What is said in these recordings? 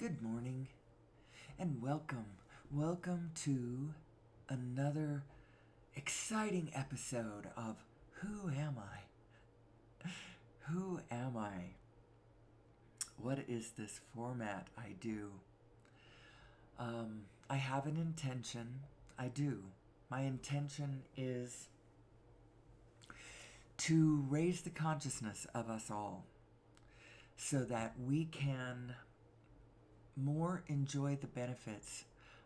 Good morning and welcome. Welcome to another exciting episode of Who Am I? Who am I? What is this format I do? I have an intention. I do. My intention is to raise the consciousness of us all so that we can more enjoy the benefits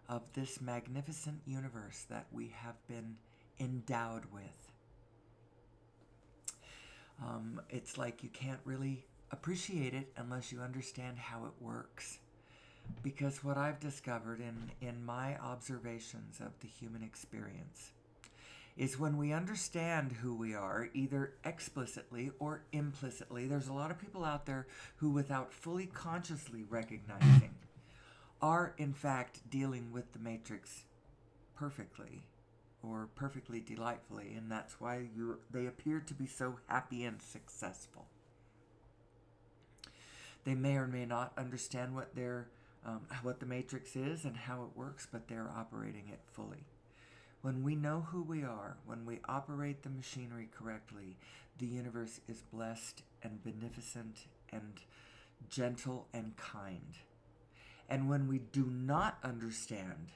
of this magnificent universe that we have been endowed with. It's like you can't really appreciate it unless you understand how it works. Because what I've discovered in my observations of the human experience is when we understand who we are, either explicitly or implicitly, there's a lot of people out there who, without fully consciously recognizing, are in fact dealing with the matrix perfectly or perfectly delightfully, and that's why they appear to be so happy and successful. They may or may not understand what the matrix is and how it works, but they're operating it fully. When we know who we are, when we operate the machinery correctly, the universe is blessed and beneficent and gentle and kind. And when we do not understand,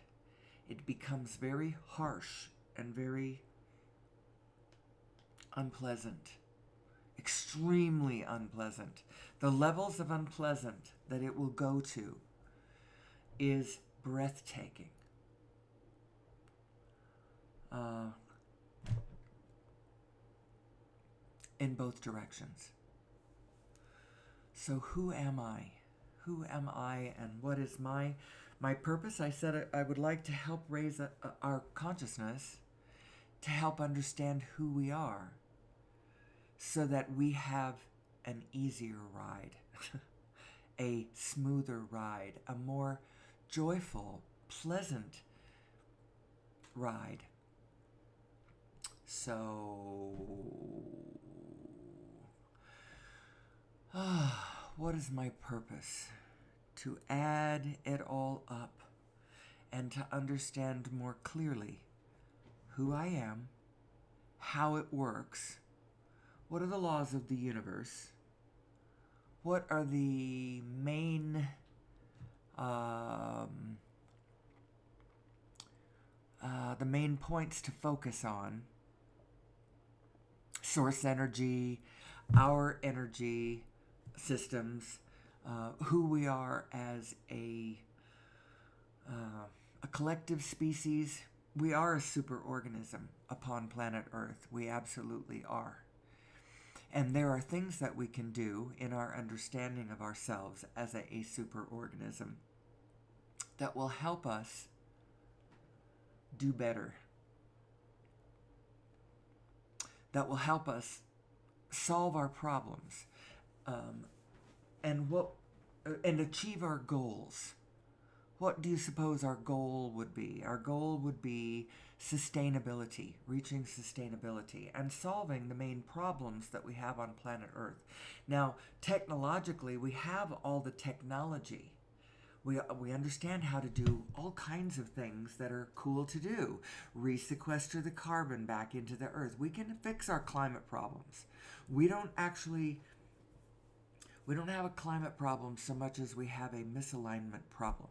it becomes very harsh and very unpleasant, extremely unpleasant. The levels of unpleasant that it will go to is breathtaking. In both directions. So who am I? Who am I and what is my purpose? I said I would like to help raise our consciousness to help understand who we are so that we have an easier ride, a smoother ride, a more joyful, pleasant ride. So, what is my purpose? To add it all up and to understand more clearly who I am, how it works, what are the laws of the universe, what are the main points to focus on. Source energy, our energy systems, who we are as a collective species. We are a superorganism upon planet Earth. We absolutely are. And there are things that we can do in our understanding of ourselves as a superorganism that will help us do better, that will help us solve our problems, and achieve our goals. What do you suppose our goal would be? Our goal would be sustainability, reaching sustainability, and solving the main problems that we have on planet Earth. Now, technologically, we have all the technology. We understand how to do all kinds of things that are cool to do. Resequester the carbon back into the earth. We can fix our climate problems. We don't have a climate problem so much as we have a misalignment problem.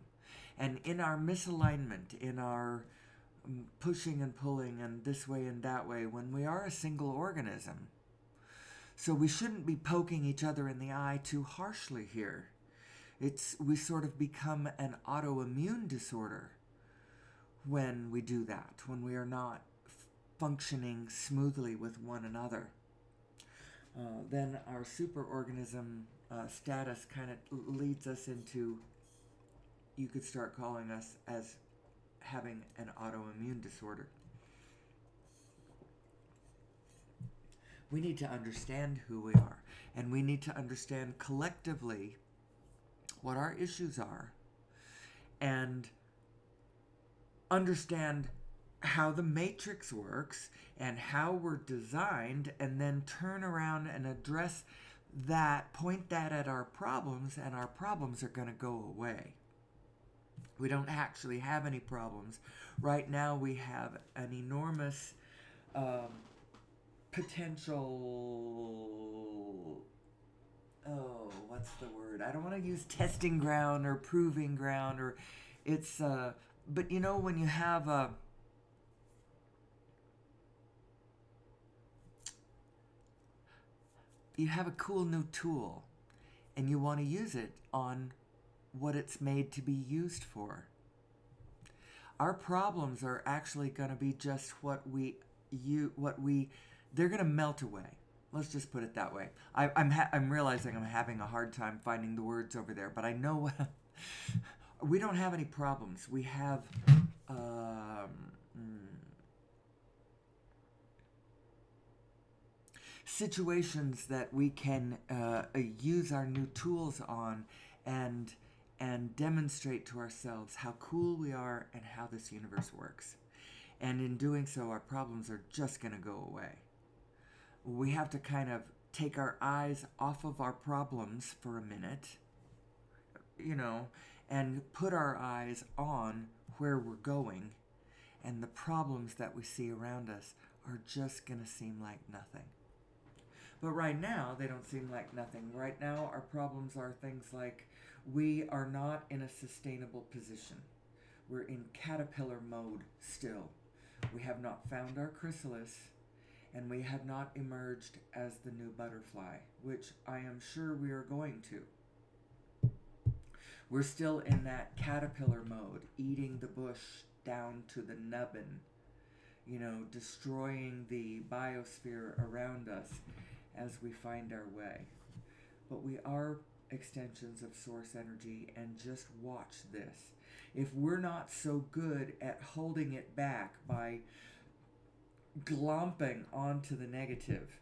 And in our misalignment, in our pushing and pulling and this way and that way, when we are a single organism, so we shouldn't be poking each other in the eye too harshly here. We sort of become an autoimmune disorder when we do that, when we are not functioning smoothly with one another. Then our superorganism status kind of leads us into, you could start calling us as having an autoimmune disorder. We need to understand who we are, and we need to understand collectively what our issues are, and understand how the matrix works and how we're designed, and then turn around and address point that at our problems, and our problems are going to go away. We don't actually have any problems. Right now we have an enormous potential, oh, what's the word? I don't want to use testing ground or proving ground, or it's, but you know, when you have a cool new tool and you want to use it on what it's made to be used for. Our problems are actually going to be just they're going to melt away. Let's just put it that way. I'm realizing I'm having a hard time finding the words over there, but I know we don't have any problems. We have situations that we can use our new tools on and demonstrate to ourselves how cool we are and how this universe works. And in doing so, our problems are just going to go away. We have to kind of take our eyes off of our problems for a minute, and put our eyes on where we're going, and the problems that we see around us are just going to seem like nothing. But right now, they don't seem like nothing. Right now, our problems are things like we are not in a sustainable position. We're in caterpillar mode still. We have not found our chrysalis, and we have not emerged as the new butterfly, which I am sure we are going to. We're still in that caterpillar mode, eating the bush down to the nubbin, destroying the biosphere around us as we find our way. But we are extensions of source energy, and just watch this. If we're not so good at holding it back by glomping onto the negative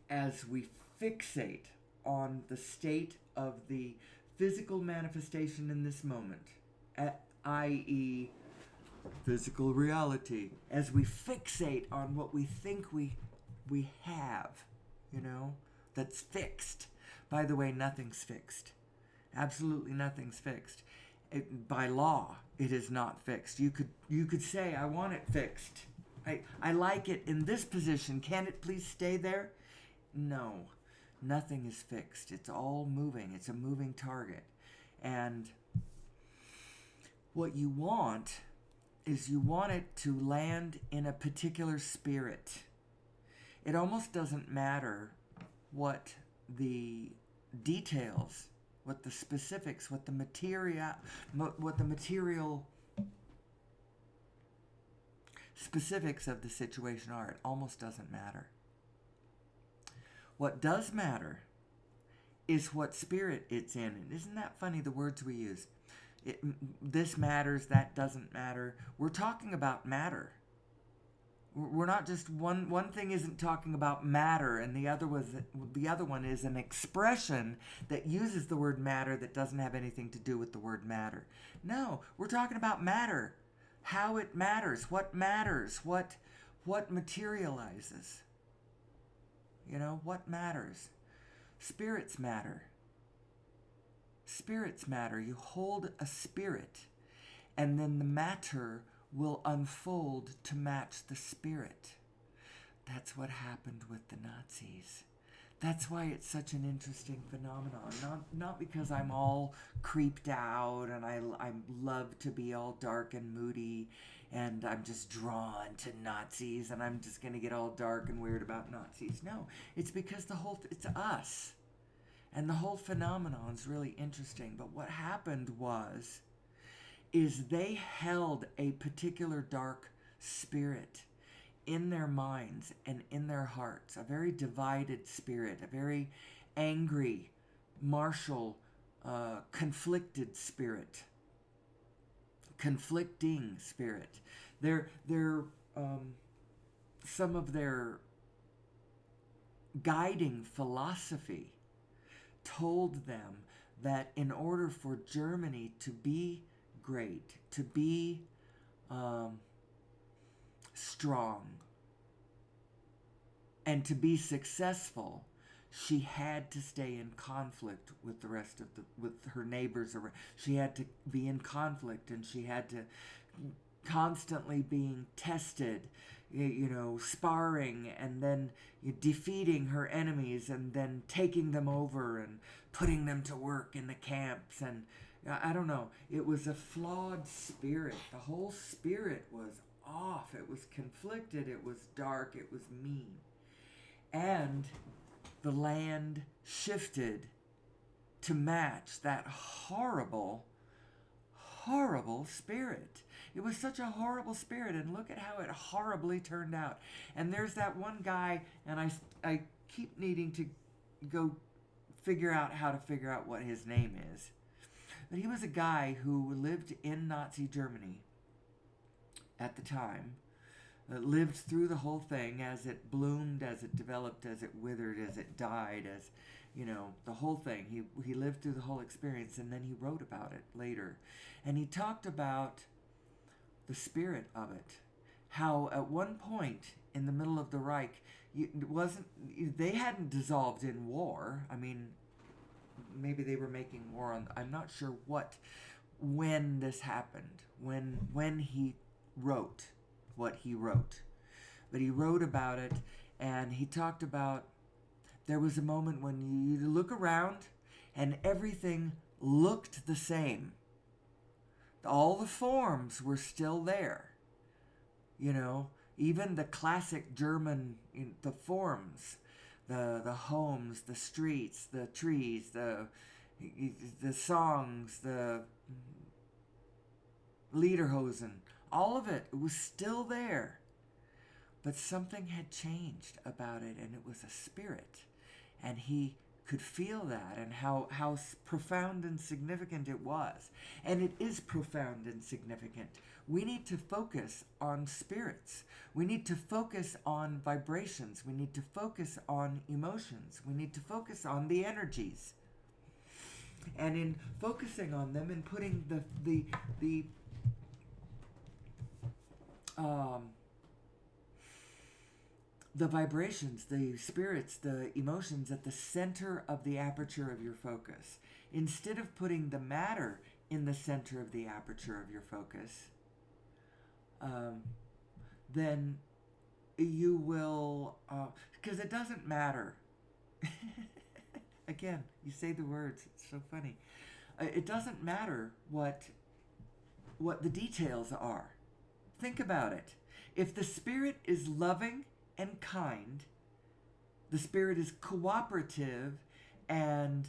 as we fixate on the state of the physical manifestation in this moment, i.e. physical reality, as we fixate on what we think we have, that's fixed. By the way, nothing's fixed. Absolutely nothing's fixed. By law, it is not fixed. You could say, I want it fixed. I like it in this position. Can it please stay there? No. Nothing is fixed. It's all moving. It's a moving target. And what you want is you want it to land in a particular spirit. It almost doesn't matter what the details, what the specifics, what the material specifics of the situation are. It almost doesn't matter. What does matter is what spirit it's in. And isn't that funny, the words we use? This matters, that doesn't matter. We're talking about matter. We're not just one thing isn't talking about matter, and the other one is an expression that uses the word matter that doesn't have anything to do with the word matter. No, we're talking about matter. How it matters, what materializes. What matters? Spirits matter. Spirits matter. You hold a spirit, and then the matter will unfold to match the spirit. That's what happened with the Nazis. That's why it's such an interesting phenomenon. Not because I'm all creeped out and I love to be all dark and moody and I'm just drawn to Nazis and I'm just going to get all dark and weird about Nazis. No, it's because it's us. And the whole phenomenon's really interesting. But what happened is they held a particular dark spirit in their minds and in their hearts, a very divided spirit, a very angry, martial, conflicted spirit, conflicting spirit. Some of their guiding philosophy told them that in order for Germany to be great, to be strong, and to be successful, she had to stay in conflict with the rest of with her neighbors around. She had to be in conflict, and she had to constantly being tested, sparring, and then defeating her enemies, and then taking them over and putting them to work in the camps. And I don't know, it was a flawed spirit. The whole spirit was off. It was conflicted, it was dark, it was mean. And the land shifted to match that horrible, horrible spirit. It was such a horrible spirit, and look at how it horribly turned out. And there's that one guy, and I keep needing to go figure out how to figure out what his name is. But he was a guy who lived in Nazi Germany at the time, lived through the whole thing as it bloomed, as it developed, as it withered, as it died, as the whole thing. He lived through the whole experience, and then he wrote about it later. And he talked about the spirit of it. How at one point in the middle of the Reich, they hadn't dissolved in war. I mean, maybe they were making war on, I'm not sure when this happened, when he wrote what he wrote. But he wrote about it, and he talked about there was a moment when you look around and everything looked the same. All the forms were still there. Even the classic German, the forms, the homes, the streets, the trees, the songs, the Lederhosen, all of it was still there. But something had changed about it, and it was a spirit. And he could feel that, and how profound and significant it was. And it is profound and significant. We need to focus on spirits. We need to focus on vibrations. We need to focus on emotions. We need to focus on the energies. And in focusing on them and putting the vibrations, the spirits, the emotions at the center of the aperture of your focus, instead of putting the matter in the center of the aperture of your focus, then you will, because it doesn't matter. Again, you say the words, it's so funny. It doesn't matter what the details are. Think about it. If the spirit is loving and kind, the spirit is cooperative and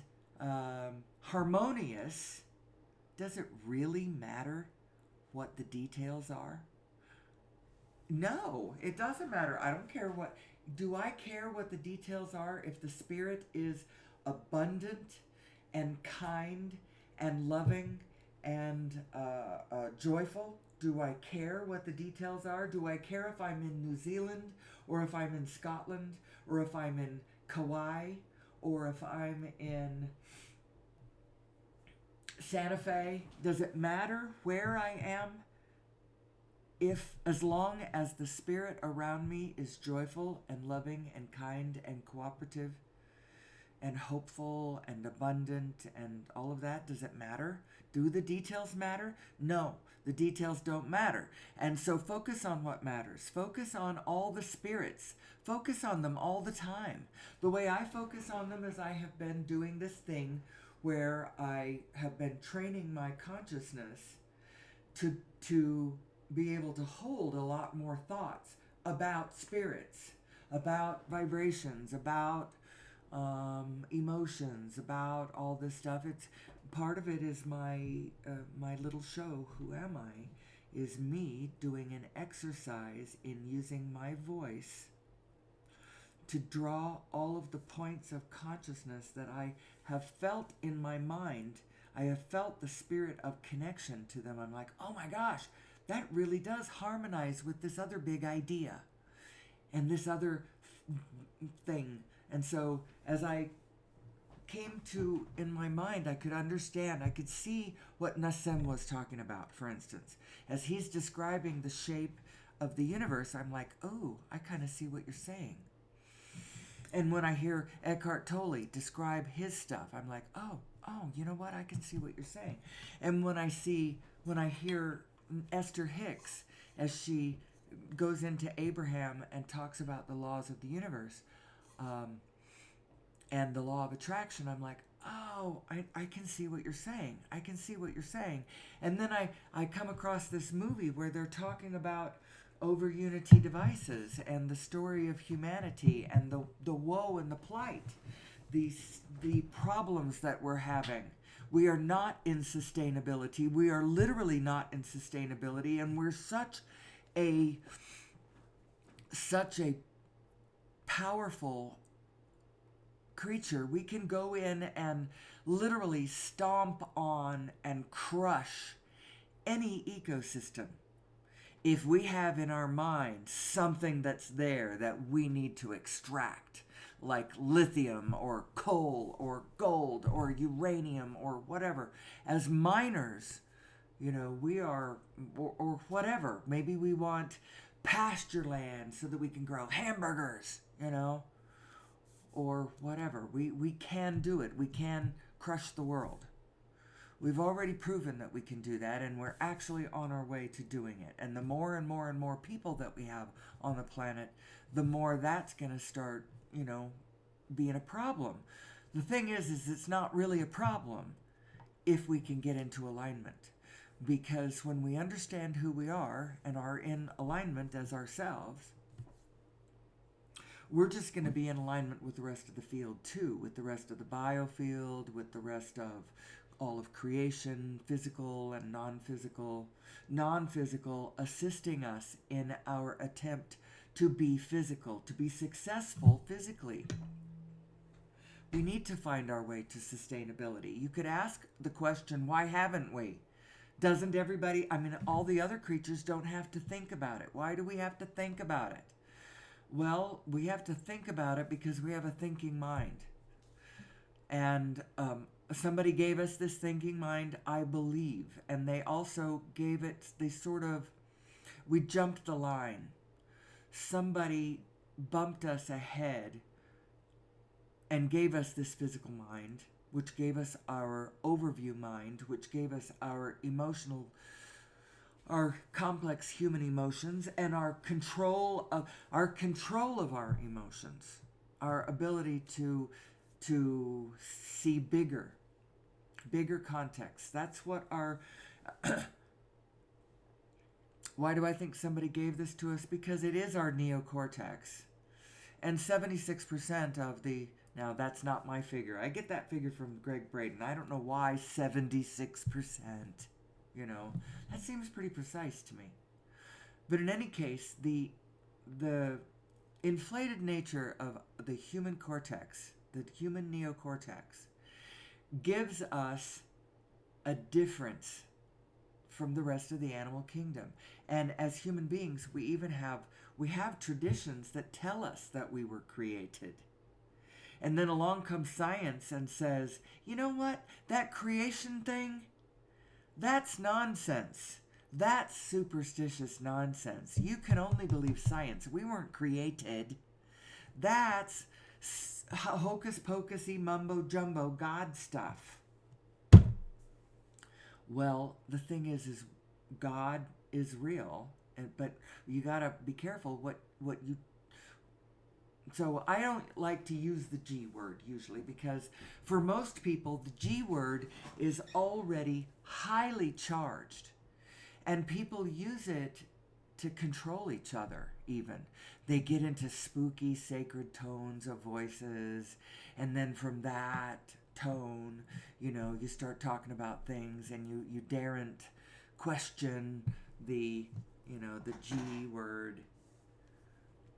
harmonious, does it really matter what the details are? No, it doesn't matter. I don't care what. Do I care what the details are if the spirit is abundant and kind and loving and joyful? Do I care what the details are? Do I care if I'm in New Zealand, or if I'm in Scotland, or if I'm in Kauai, or if I'm in Santa Fe? Does it matter where I am? As long as the spirit around me is joyful and loving and kind and cooperative and hopeful and abundant and all of that, does it matter? Do the details matter? No, the details don't matter. And so focus on what matters. Focus on all the spirits. Focus on them all the time. The way I focus on them is I have been doing this thing where I have been training my consciousness to be able to hold a lot more thoughts about spirits, about vibrations, about emotions, about all this stuff. It's part of it is my little show, Who Am I? Is me doing an exercise in using my voice to draw all of the points of consciousness that I have felt in my mind. I have felt the spirit of connection to them. I'm like, oh my gosh, that really does harmonize with this other big idea and this other thing. And so as I came to, in my mind, I could understand, I could see what Nassim was talking about, for instance. As he's describing the shape of the universe, I'm like, oh, I kind of see what you're saying. And when I hear Eckhart Tolle describe his stuff, I'm like, oh, you know what? I can see what you're saying. And when I hear Esther Hicks as she goes into Abraham and talks about the laws of the universe, and the law of attraction, I'm like, oh, I can see what you're saying. I can see what you're saying. And then I come across this movie where they're talking about over unity devices and the story of humanity and the woe and the plight, the problems that we're having. We are not in sustainability. We are literally not in sustainability, and we're such a powerful creature. We can go in and literally stomp on and crush any ecosystem if we have in our mind something that's there that we need to extract, like lithium or coal or gold or uranium or whatever. As miners, we are, or whatever. Maybe we want pasture land so that we can grow hamburgers, or whatever. We can do it. We can crush the world. We've already proven that we can do that, and we're actually on our way to doing it. And the more and more and more people that we have on the planet, the more that's going to start, being a problem. The thing is it's not really a problem if we can get into alignment. Because when we understand who we are and are in alignment as ourselves, we're just going to be in alignment with the rest of the field too, with the rest of the biofield, with the rest of all of creation, physical and non-physical, assisting us in our attempt to be physical, to be successful physically. We need to find our way to sustainability. You could ask the question, why haven't we? Doesn't everybody, all the other creatures don't have to think about it. Why do we have to think about it? Well, we have to think about it because we have a thinking mind. And somebody gave us this thinking mind, I believe. And they also gave it, we jumped the line. Somebody bumped us ahead and gave us this physical mind, which gave us our overview mind, which gave us our complex human emotions, and our control of our emotions, our ability to see bigger context. That's what why do I think somebody gave this to us? Because it is our neocortex. And 76% of now that's not my figure. I get that figure from Greg Braden. I don't know why 76%. That seems pretty precise to me. But in any case, the inflated nature of the human cortex, the human neocortex, gives us a difference from the rest of the animal kingdom. And as human beings, we have traditions that tell us that we were created. And then along comes science and says, you know what? That creation thing, that's nonsense. That's superstitious nonsense. You can only believe science. We weren't created. That's hocus pocusy mumbo jumbo God stuff. Well, the thing is God is real, but you gotta be careful what you. So I don't like to use the G word usually, because for most people the G word is already highly charged, and people use it to control each other. Even they get into spooky sacred tones of voices, and then from that tone, you start talking about things, and you daren't question the G word,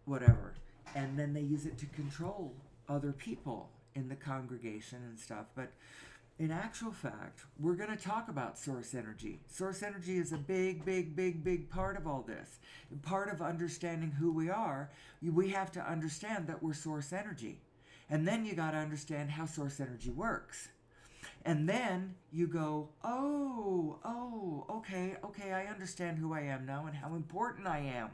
whatever. And then they use it to control other people in the congregation and stuff. But in actual fact, we're going to talk about source energy. Source energy is a big, big, big, big part of all this. Part of understanding who we are, we have to understand that we're source energy. And then you got to understand how source energy works. And then you go, okay, I understand who I am now and how important I am.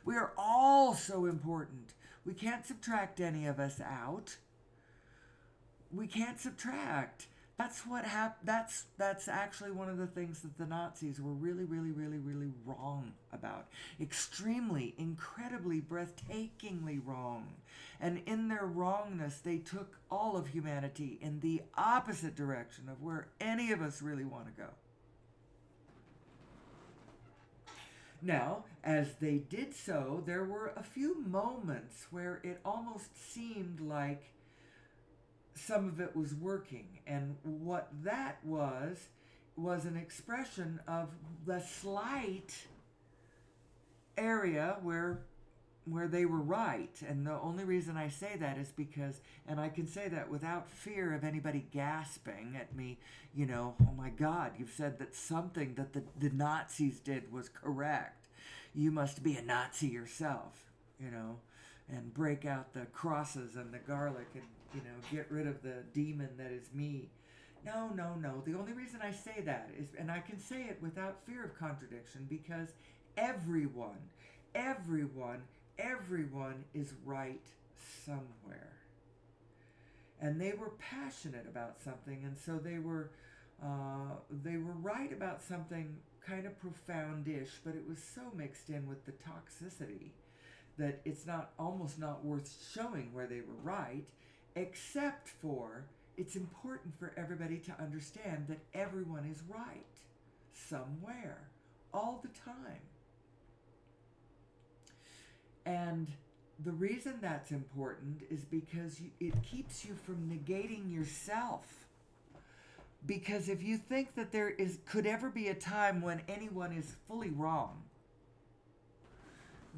We are all so important. We can't subtract any of us out. We can't subtract. That's what that's actually one of the things that the Nazis were really, really, really, really wrong about. Extremely, incredibly, breathtakingly wrong. And in their wrongness, they took all of humanity in the opposite direction of where any of us really want to go. Now, as they did so, there were a few moments where it almost seemed like some of it was working. And what that was an expression of the slight area where they were right. And the only reason I say that is because, and I can say that without fear of anybody gasping at me, oh my God, you've said that something that the Nazis did was correct. You must be a Nazi yourself, and break out the crosses and the garlic and, get rid of the demon that is me. No. The only reason I say that is, and I can say it without fear of contradiction, because everyone is right somewhere. And they were passionate about something, and so they were right about something kind of profound-ish, but it was so mixed in with the toxicity that it's almost not worth showing where they were right, except for it's important for everybody to understand that everyone is right somewhere all the time. And the reason that's important is because it keeps you from negating yourself. Because if you think that there could ever be a time when anyone is fully wrong,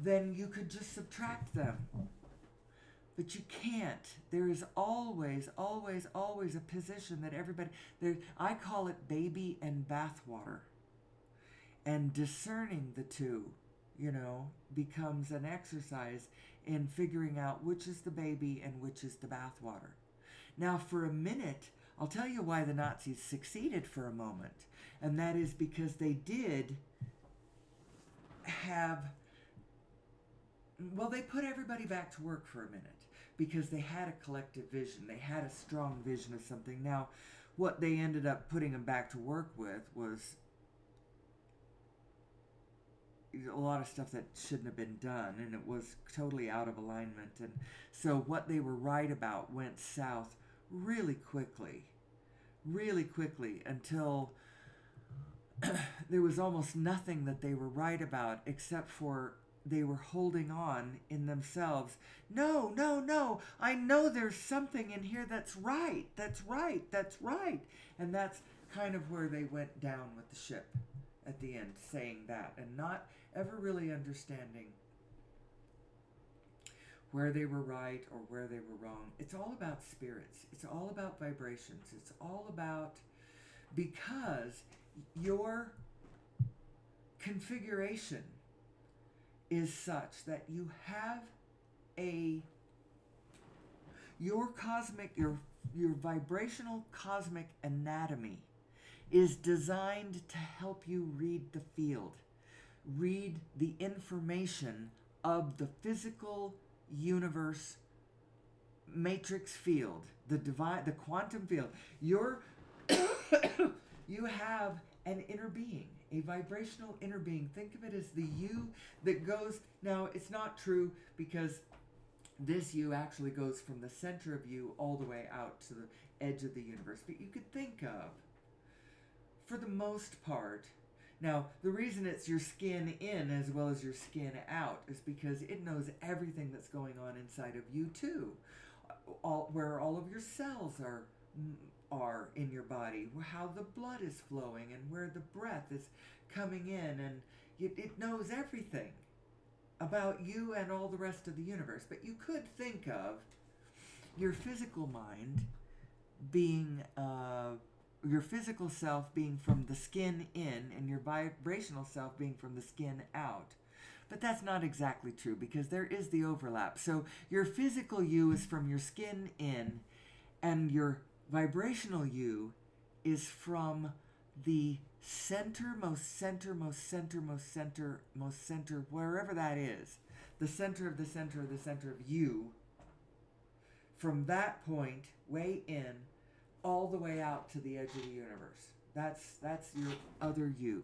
then you could just subtract them. But you can't. There is always, always, always a position that everybody... I call it baby and bathwater. And discerning the two, becomes an exercise in figuring out which is the baby and which is the bathwater. Now, for a minute, I'll tell you why the Nazis succeeded for a moment. And that is because they did have... Well, they put everybody back to work for a minute because they had a collective vision. They had a strong vision of something. Now, what they ended up putting them back to work with was a lot of stuff that shouldn't have been done, and it was totally out of alignment. And so what they were right about went south really quickly, until there was almost nothing that they were right about except for they were holding on in themselves. No, I know there's something in here that's right. And that's kind of where they went down with the ship at the end, saying that, and not ever really understanding where they were right or where they were wrong. It's all about spirits. It's all about vibrations. It's all about, because your configuration is such that you have your vibrational cosmic anatomy is designed to help you read the field, read the information of the physical universe matrix field, the quantum field. You have an inner being, a vibrational inner being. Think of it as the you that goes... Now, it's not true, because this you actually goes from the center of you all the way out to the edge of the universe. But you could think of, for the most part... Now, the reason it's your skin in as well as your skin out is because it knows everything that's going on inside of you too. Where all of your cells are in your body, how the blood is flowing, and where the breath is coming in, and it knows everything about you and all the rest of the universe. But you could think of your physical mind being... your physical self being from the skin in, and your vibrational self being from the skin out. But that's not exactly true, because there is the overlap. So your physical you is from your skin in, and your vibrational you is from the center, wherever that is. the center of the center of the center of you, from that point way in all the way out to the edge of the universe. That's your other you.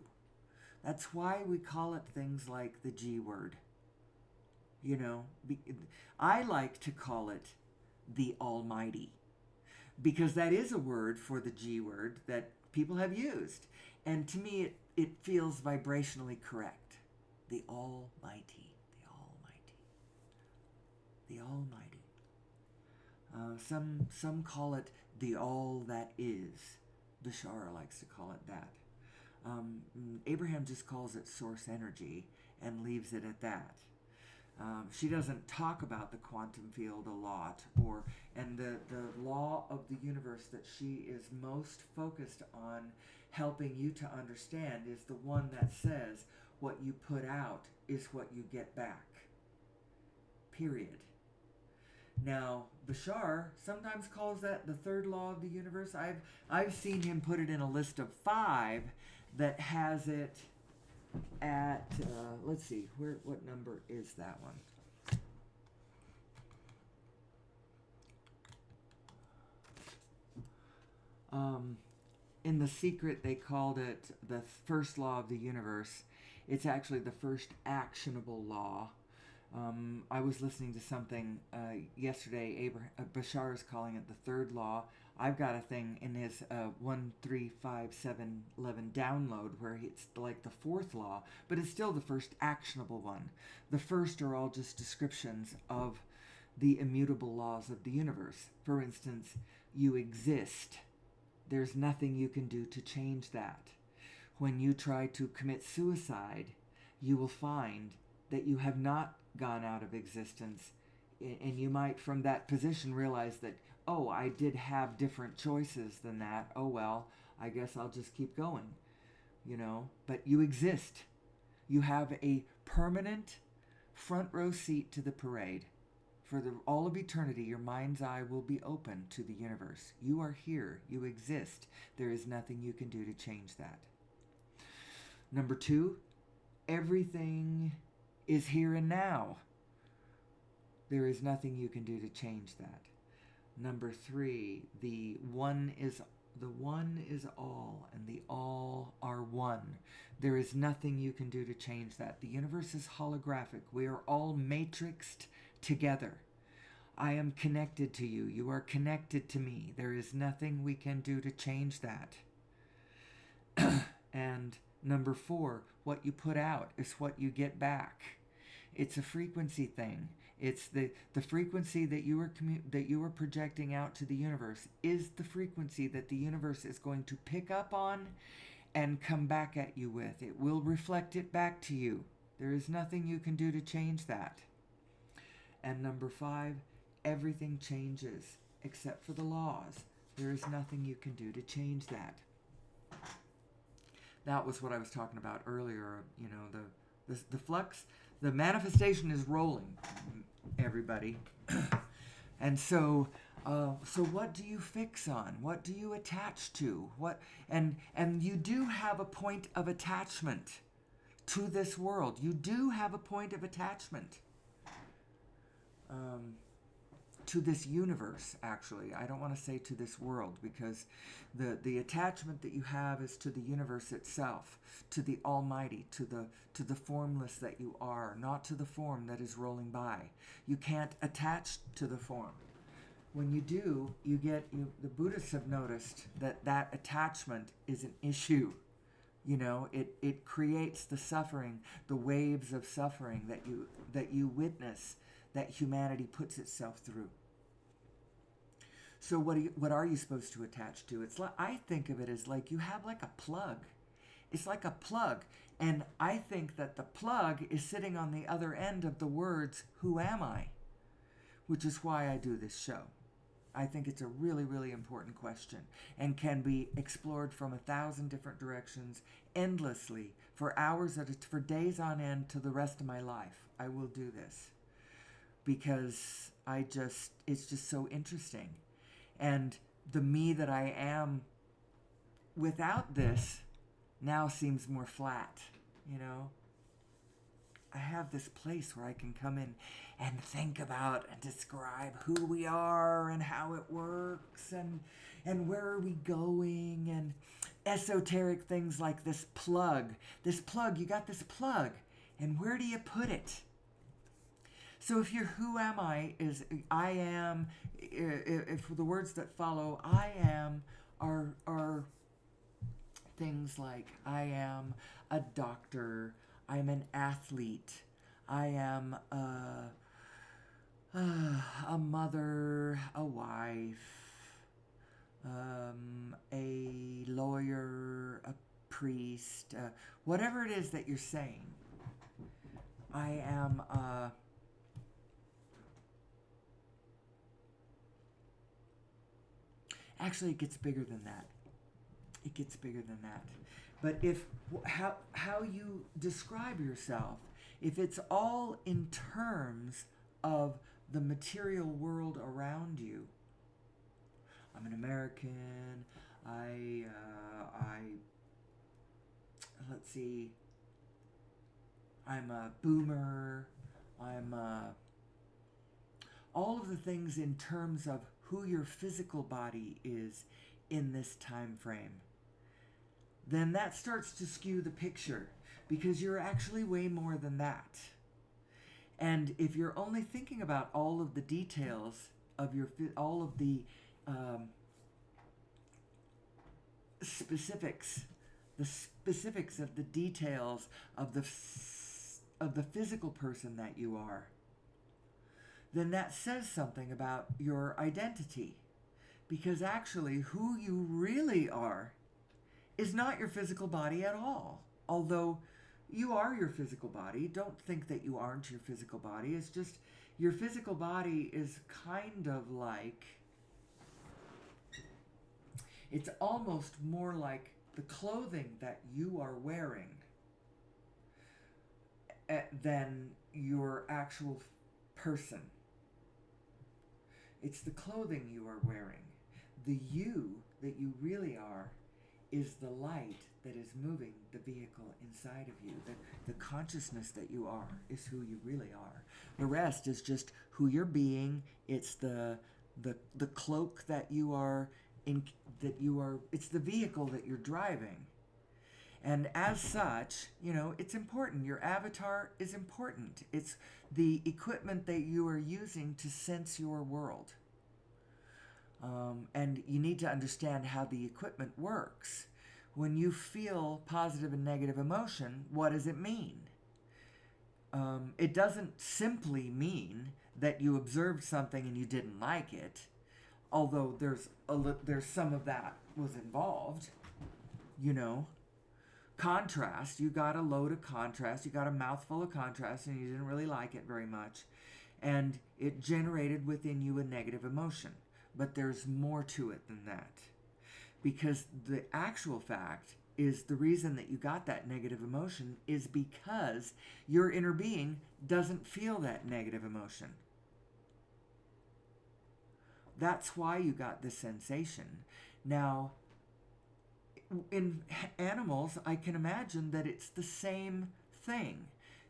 That's why we call it things like the G word. You know, I like to call it the Almighty, because that is a word for the G word that people have used. And to me, it feels vibrationally correct. The Almighty, the Almighty, the Almighty. Some call it the All That Is. Bashar likes to call it that. Abraham just calls it source energy and leaves it at that. She doesn't talk about the quantum field a lot, and the law of the universe that she is most focused on helping you to understand is the one that says what you put out is what you get back. Period. Now, Bashar sometimes calls that the third law of the universe. I've seen him put it in a list of 5 that has it at, let's see, what number is that one? In The Secret, they called it the first law of the universe. It's actually the first actionable law. I was listening to something yesterday. Bashar is calling it the third law. I've got a thing in his 135.7.11 download where it's like the fourth law, but it's still the first actionable one. The first are all just descriptions of the immutable laws of the universe. For instance, you exist. There's nothing you can do to change that. When you try to commit suicide, you will find that you have not gone out of existence, and you might from that position realize that, oh, I did have different choices than that. Oh well, I guess I'll just keep going, you know. But you exist. You have a permanent front row seat to the parade. For all of eternity, your mind's eye will be open to the universe. You are here. You exist. There is nothing you can do to change that. Number 2, everything is here and now. There is nothing you can do to change that. Number 3, the one is all, and the all are one. There is nothing you can do to change that. The universe is holographic. We are all matrixed together. I am connected to you. You are connected to me. There is nothing we can do to change that. And number 4, what you put out is what you get back. It's a frequency thing. It's the frequency that you are projecting out to the universe is the frequency that the universe is going to pick up on and come back at you with. It will reflect it back to you. There is nothing you can do to change that. And number 5, everything changes except for the laws. There is nothing you can do to change that. That was what I was talking about earlier. You know, the flux, the manifestation is rolling, everybody. And so what do you fix on? What do you attach to? And you do have a point of attachment to this world. You do have a point of attachment to this universe, actually. I don't want to say to this world, because the attachment that you have is to the universe itself, to the Almighty, to the formless that you are, not to the form that is rolling by. You can't attach to the form. When you do, the Buddhists have noticed that attachment is an issue. You know, it creates the suffering, the waves of suffering that you witness, that humanity puts itself through. So what are you supposed to attach to? It's like, I think of it as like you have like a plug. It's like a plug, and I think that the plug is sitting on the other end of the words, "Who am I?" Which is why I do this show. I think it's a really, really important question and can be explored from 1,000 different directions endlessly for hours for days on end to the rest of my life. I will do this because it's just so interesting. And the me that I am without this now seems more flat, you know? I have this place where I can come in and think about and describe who we are and how it works and where are we going, and esoteric things like this plug. This plug, you got this plug, and where do you put it? So if your who am I is I am, if the words that follow I am are things like I am a doctor, I'm an athlete, I am a mother, a wife, a lawyer, a priest, whatever it is that you're saying. I am actually, it gets bigger than that. It gets bigger than that. But if how you describe yourself, if it's all in terms of the material world around you, I'm an American. I let's see. I'm a boomer. I'm all of the things in terms of who your physical body is in this time frame, then that starts to skew the picture, because you're actually way more than that. And if you're only thinking about all of the details of all of the specifics of the details of the physical person that you are, then that says something about your identity. Because actually, who you really are is not your physical body at all. Although you are your physical body. Don't think that you aren't your physical body. It's just your physical body is kind of like, it's almost more like the clothing that you are wearing than your actual person. It's the clothing you are wearing. The you that you really are is the light that is moving the vehicle inside of you. The consciousness that you are is who you really are. The rest is just who you're being. It's the cloak that you are in, it's the vehicle that you're driving. And as such, it's important. Your avatar is important. It's the equipment that you are using to sense your world. And you need to understand how the equipment works. When you feel positive and negative emotion, what does it mean? It doesn't simply mean that you observed something and you didn't like it, although there's some of that was involved. Contrast, you got a load of contrast, you got a mouthful of contrast, and you didn't really like it very much, and it generated within you a negative emotion. But there's more to it than that, because the actual fact is the reason that you got that negative emotion is because your inner being doesn't feel that negative emotion. That's why you got this sensation. Now, in animals, I can imagine that it's the same thing.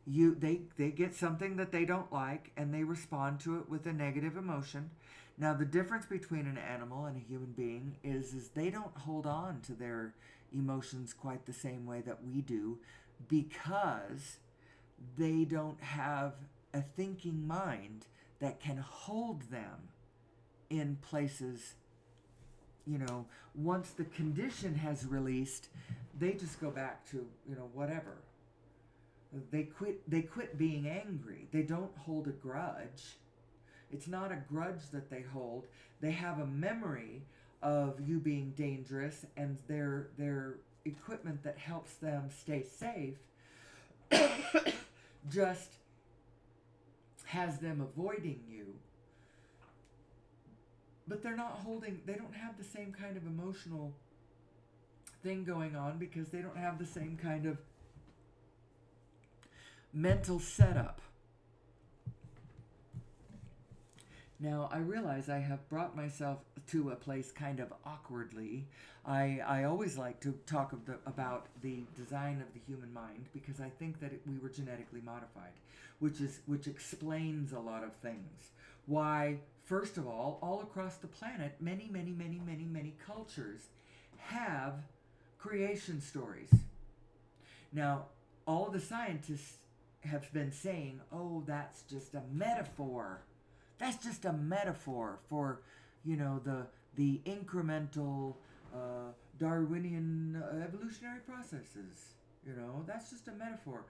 They get something that they don't like and they respond to it with a negative emotion. Now, the difference between an animal and a human being is they don't hold on to their emotions quite the same way that we do, because they don't have a thinking mind that can hold them in places. Once the condition has released, they just go back to, whatever. They quit being angry. They don't hold a grudge. It's not a grudge that they hold. They have a memory of you being dangerous, and their equipment that helps them stay safe just has them avoiding you. But they don't have the same kind of emotional thing going on, because they don't have the same kind of mental setup. Now, I realize I have brought myself to a place kind of awkwardly. I always like to talk about the design of the human mind because I think that we were genetically modified, which explains a lot of things. Why, first of all across the planet, many cultures have creation stories. Now, all of the scientists have been saying, oh, that's just a metaphor. That's just a metaphor for, the incremental Darwinian evolutionary processes. That's just a metaphor.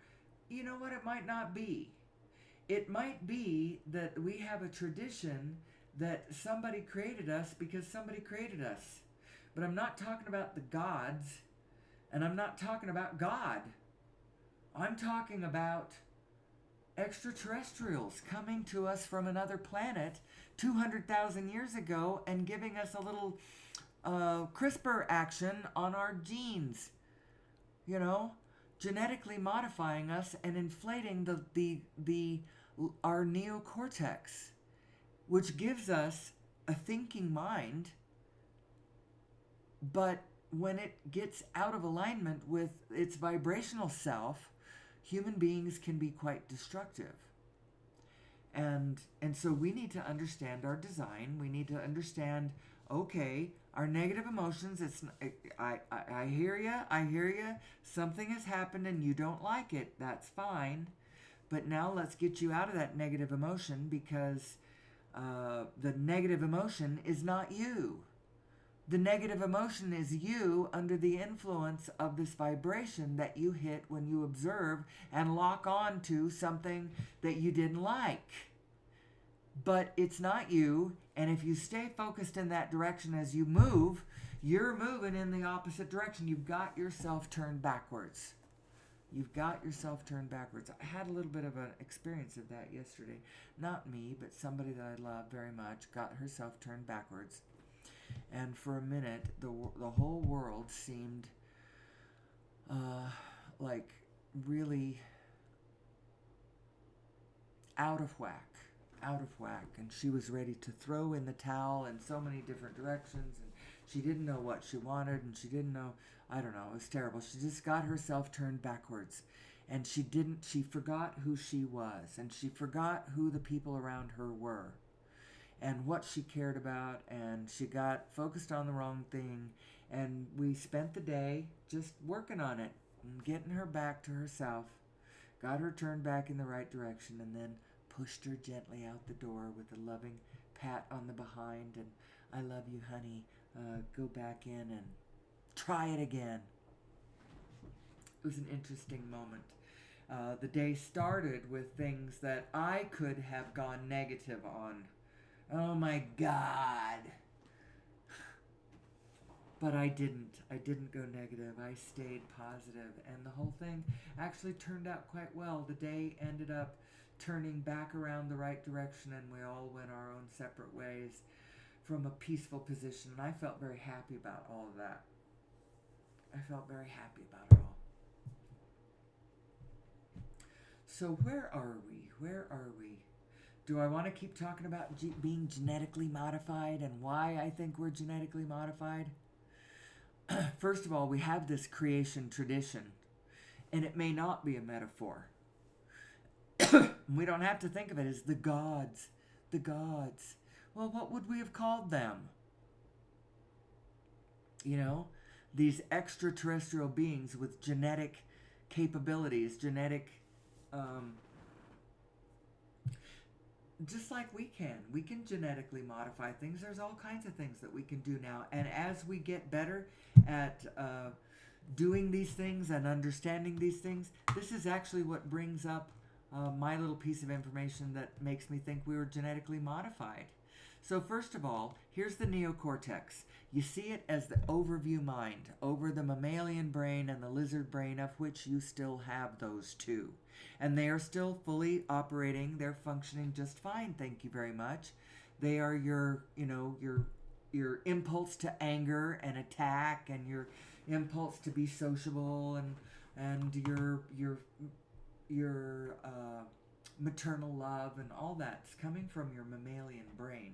You know what? It might not be. It might be that we have a tradition that somebody created us because somebody created us. But I'm not talking about the gods, and I'm not talking about God. I'm talking about extraterrestrials coming to us from another planet 200,000 years ago and giving us a little CRISPR action on our genes. Genetically modifying us and inflating our neocortex, which gives us a thinking mind, but when it gets out of alignment with its vibrational self, human beings can be quite destructive. And so we need to understand our design. We need to understand, okay, our negative emotions, I hear you, something has happened and you don't like it, that's fine. But now let's get you out of that negative emotion because the negative emotion is not you. The negative emotion is you under the influence of this vibration that you hit when you observe and lock on to something that you didn't like. But it's not you, and if you stay focused in that direction as you move, you're moving in the opposite direction. You've got yourself turned backwards. I had a little bit of an experience of that yesterday. Not me, but somebody that I love very much got herself turned backwards. And for a minute, the whole world seemed like really out of whack. And she was ready to throw in the towel in so many different directions. And she didn't know what she wanted, and she didn't know, I don't know, it was terrible. She just got herself turned backwards. And she forgot who she was. And she forgot who the people around her were. And what she cared about, and she got focused on the wrong thing, and we spent the day just working on it and getting her back to herself, got her turned back in the right direction, and then pushed her gently out the door with a loving pat on the behind and I love you, honey, go back in and try it again. It was an interesting moment. The day started with things that I could have gone negative on. Oh my God. But I didn't. I didn't go negative. I stayed positive. And the whole thing actually turned out quite well. The day ended up turning back around the right direction, and we all went our own separate ways from a peaceful position. And I felt very happy about all of that. I felt very happy about it all. So where are we? Do I want to keep talking about being genetically modified and why I think we're genetically modified? First of all, we have this creation tradition, and it may not be a metaphor. We don't have to think of it as the gods. The gods. Well, what would we have called them? These extraterrestrial beings with genetic capabilities, just like we can genetically modify things. There's all kinds of things that we can do now. And as we get better at doing these things and understanding these things, this is actually what brings up my little piece of information that makes me think we were genetically modified. So first of all, here's the neocortex. You see it as the overview mind over the mammalian brain and the lizard brain, of which you still have those two. And they are still fully operating. They're functioning just fine, thank you very much. They are your impulse to anger and attack, and your impulse to be sociable, and your maternal love and all that's coming from your mammalian brain.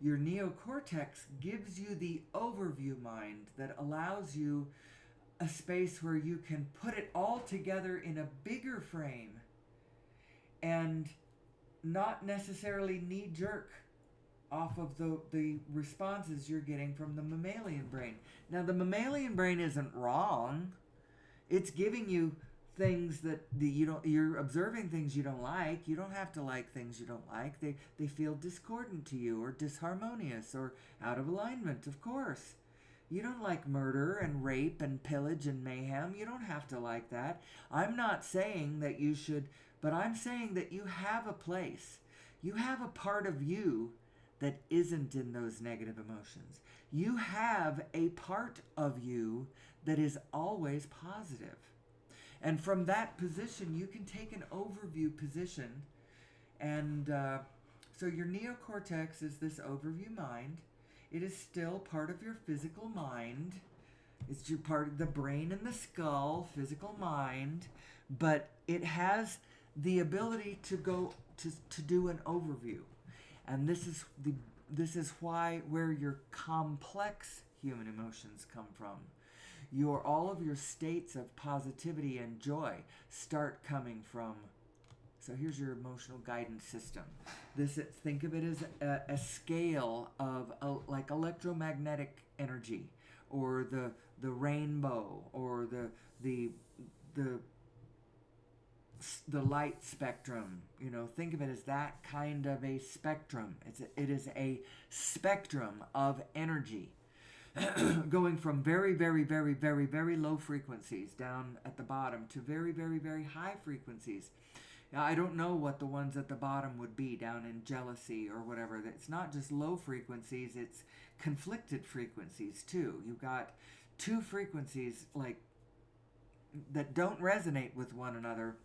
Your neocortex gives you the overview mind that allows you a space where you can put it all together in a bigger frame and not necessarily knee jerk off of the responses you're getting from the mammalian brain. Now, the mammalian brain isn't wrong. It's giving you things that you're observing things you don't like. You don't have to like things you don't like. They feel discordant to you or disharmonious or out of alignment, of course. You don't like murder and rape and pillage and mayhem. You don't have to like that. I'm not saying that you should, but I'm saying that you have a place. You have a part of you that isn't in those negative emotions. You have a part of you that is always positive. And from that position, you can take an overview position. And so your neocortex is this overview mind. It is still part of your physical mind. It's your part of the brain and the skull, physical mind. But it has the ability to go to do an overview. And this is where your complex human emotions come from. All of your states of positivity and joy start coming from. So here's your emotional guidance system. Think of it as a scale of like electromagnetic energy, or the rainbow, or the light spectrum. Think of it as that kind of a spectrum. It is a spectrum of energy. Going from very, very, very, very, very low frequencies down at the bottom to very, very, very high frequencies. Now, I don't know what the ones at the bottom would be down in jealousy or whatever. It's not just low frequencies, it's conflicted frequencies too. You've got two frequencies that don't resonate with one another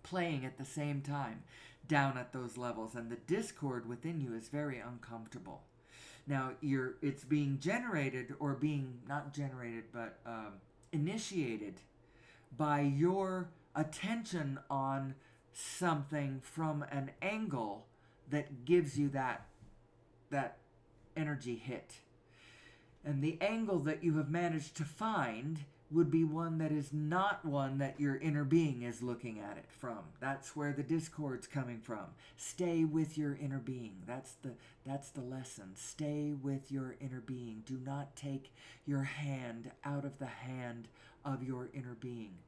playing at the same time down at those levels, and the discord within you is very uncomfortable. Now, it's being generated, or being not generated, but initiated by your attention on something from an angle that gives you that energy hit. And the angle that you have managed to find would be one that is not one that your inner being is looking at it from. That's where the discord's coming from. Stay with your inner being. That's the lesson. Stay with your inner being. Do not take your hand out of the hand of your inner being.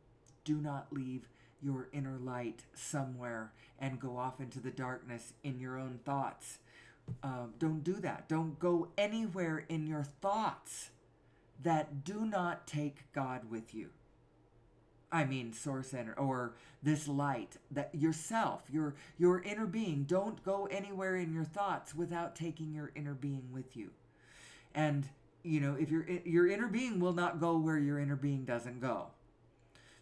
Do not leave your inner light somewhere and go off into the darkness in your own thoughts. Don't do that. Don't go anywhere in your thoughts that do not take God with you. I mean, source energy, or this light, that yourself, your inner being. Don't go anywhere in your thoughts without taking your inner being with you. And if your inner being will not go where your inner being doesn't go.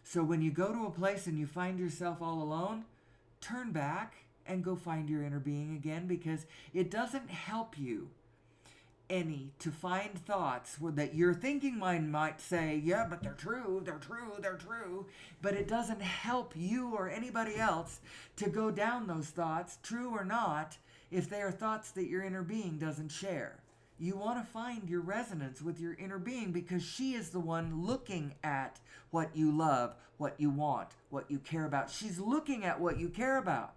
So when you go to a place and you find yourself all alone, turn back and go find your inner being again, because it doesn't help you any to find thoughts that your thinking mind might say, yeah, but they're true, but it doesn't help you or anybody else to go down those thoughts, true or not, if they are thoughts that your inner being doesn't share. You want to find your resonance with your inner being, because she is the one looking at what you love, what you want, what you care about. She's looking at what you care about.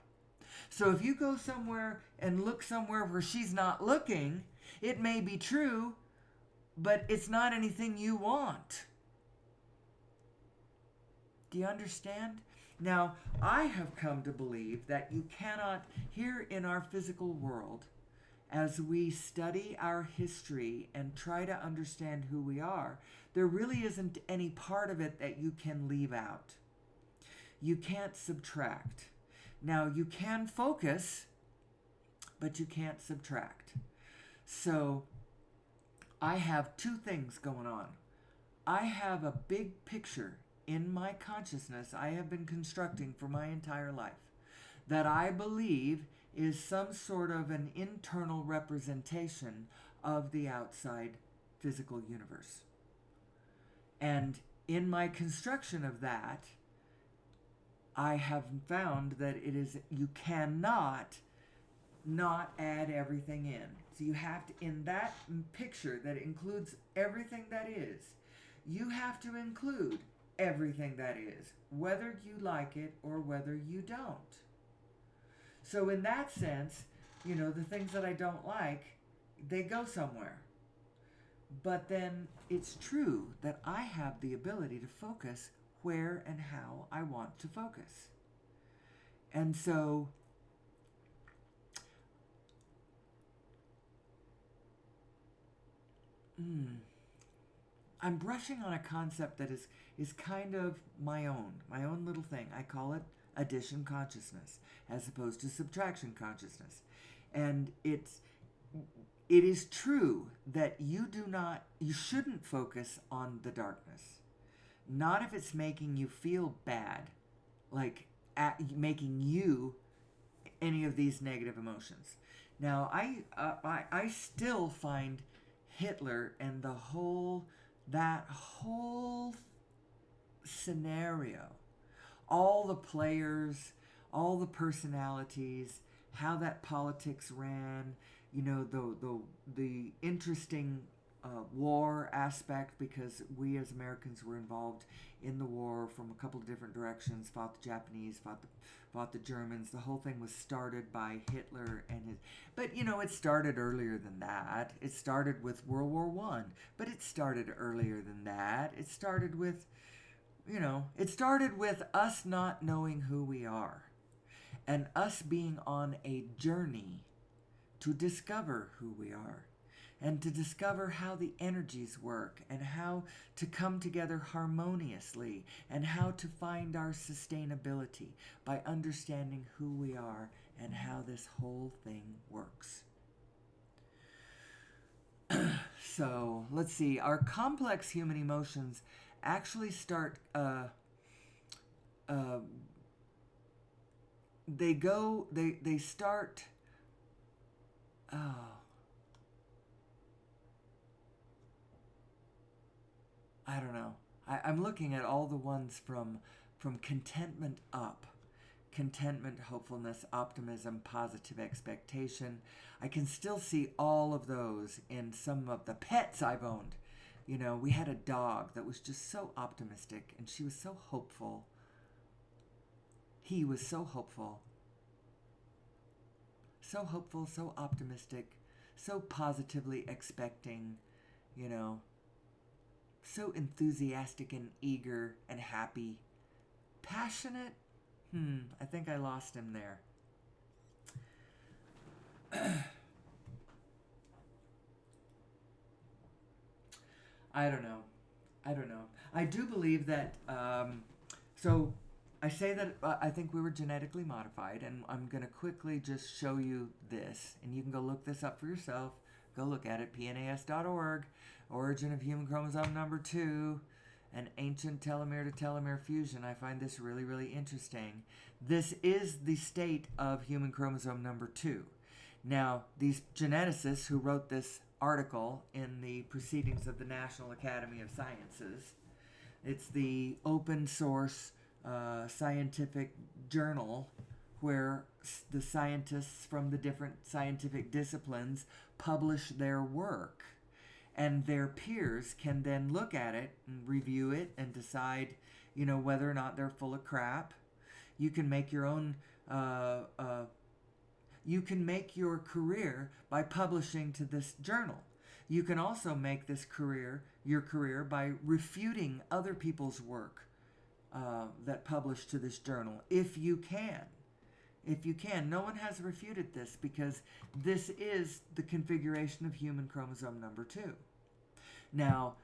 So if you go somewhere and look somewhere where she's not looking, it may be true, but it's not anything you want. Do you understand? Now, I have come to believe that you cannot, here in our physical world, as we study our history and try to understand who we are, there really isn't any part of it that you can leave out. You can't subtract. Now, you can focus, but you can't subtract. So, I have two things going on. I have a big picture in my consciousness I have been constructing for my entire life that I believe is some sort of an internal representation of the outside physical universe. And in my construction of that, I have found that you cannot not add everything in. So you have to, in that picture that includes everything that is, you have to include everything that is, whether you like it or whether you don't. So in that sense, the things that I don't like, they go somewhere. But then it's true that I have the ability to focus where and how I want to focus. And so I'm brushing on a concept that is kind of my own little thing. I call it addition consciousness as opposed to subtraction consciousness. And it is true that you shouldn't focus on the darkness. Not if it's making you feel bad, like making you any of these negative emotions. Now, I still find Hitler and that whole scenario, all the players, all the personalities, how that politics ran, the interesting war aspect, because we as Americans were involved in the war from a couple of different directions, fought the Japanese, fought the Germans. The whole thing was started by Hitler and his... But, it started earlier than that. It started with World War I, but it started earlier than that. It started with, us not knowing who we are and us being on a journey to discover who we are and to discover how the energies work and how to come together harmoniously and how to find our sustainability by understanding who we are and how this whole thing works. So, let's see. Our complex human emotions actually start... they start... Oh... I don't know. I'm looking at all the ones from contentment up. Contentment, hopefulness, optimism, positive expectation. I can still see all of those in some of the pets I've owned. We had a dog that was just so optimistic, and she was so hopeful. He was so hopeful. So hopeful, so optimistic, so positively expecting, so enthusiastic and eager and happy. Passionate? I think I lost him there. I don't know. I do believe that, so I say that I think we were genetically modified, and I'm going to quickly just show you this, and you can go look this up for yourself. Go look at it, pnas.org, origin of human chromosome number 2, an ancient telomere to telomere fusion. I find this really, really interesting. This is the state of human chromosome number 2. Now, these geneticists who wrote this article in the Proceedings of the National Academy of Sciences, it's the open source scientific journal where the scientists from the different scientific disciplines publish their work. And their peers can then look at it and review it and decide, whether or not they're full of crap. You can make your own... you can make your career by publishing to this journal. You can also make your career by refuting other people's work that publish to this journal, if you can. If you can. No one has refuted this because this is the configuration of human chromosome number 2. Now,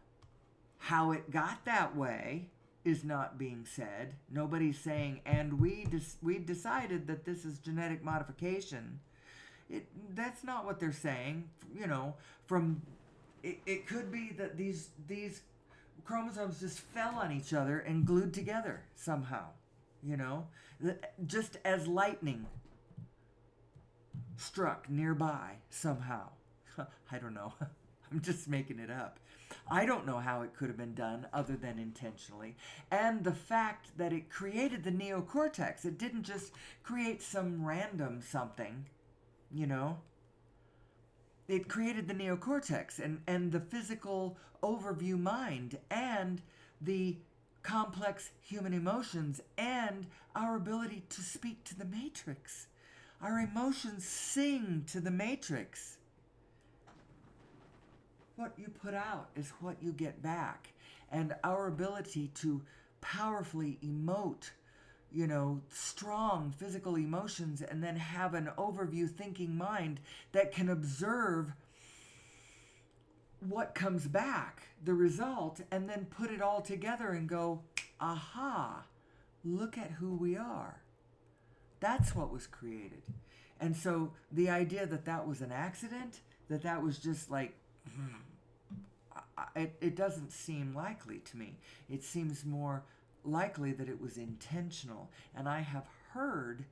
how it got that way is not being said. Nobody's saying, and we decided that this is genetic modification. That's not what they're saying. It could be that these chromosomes just fell on each other and glued together somehow. Just as lightning struck nearby somehow. I don't know. I'm just making it up. I don't know how it could have been done other than intentionally. And the fact that it created the neocortex, it didn't just create some random something, you know. It created the neocortex and the physical overview mind and the complex human emotions and our ability to speak to the matrix. Our emotions sing to the matrix. What you put out is what you get back. And our ability to powerfully emote, strong physical emotions and then have an overview thinking mind that can observe what comes back, the result, and then put it all together and go, aha, look at who we are. That's what was created. And so the idea that that was an accident, that was just like, it doesn't seem likely to me. It seems more likely that it was intentional. And I have heard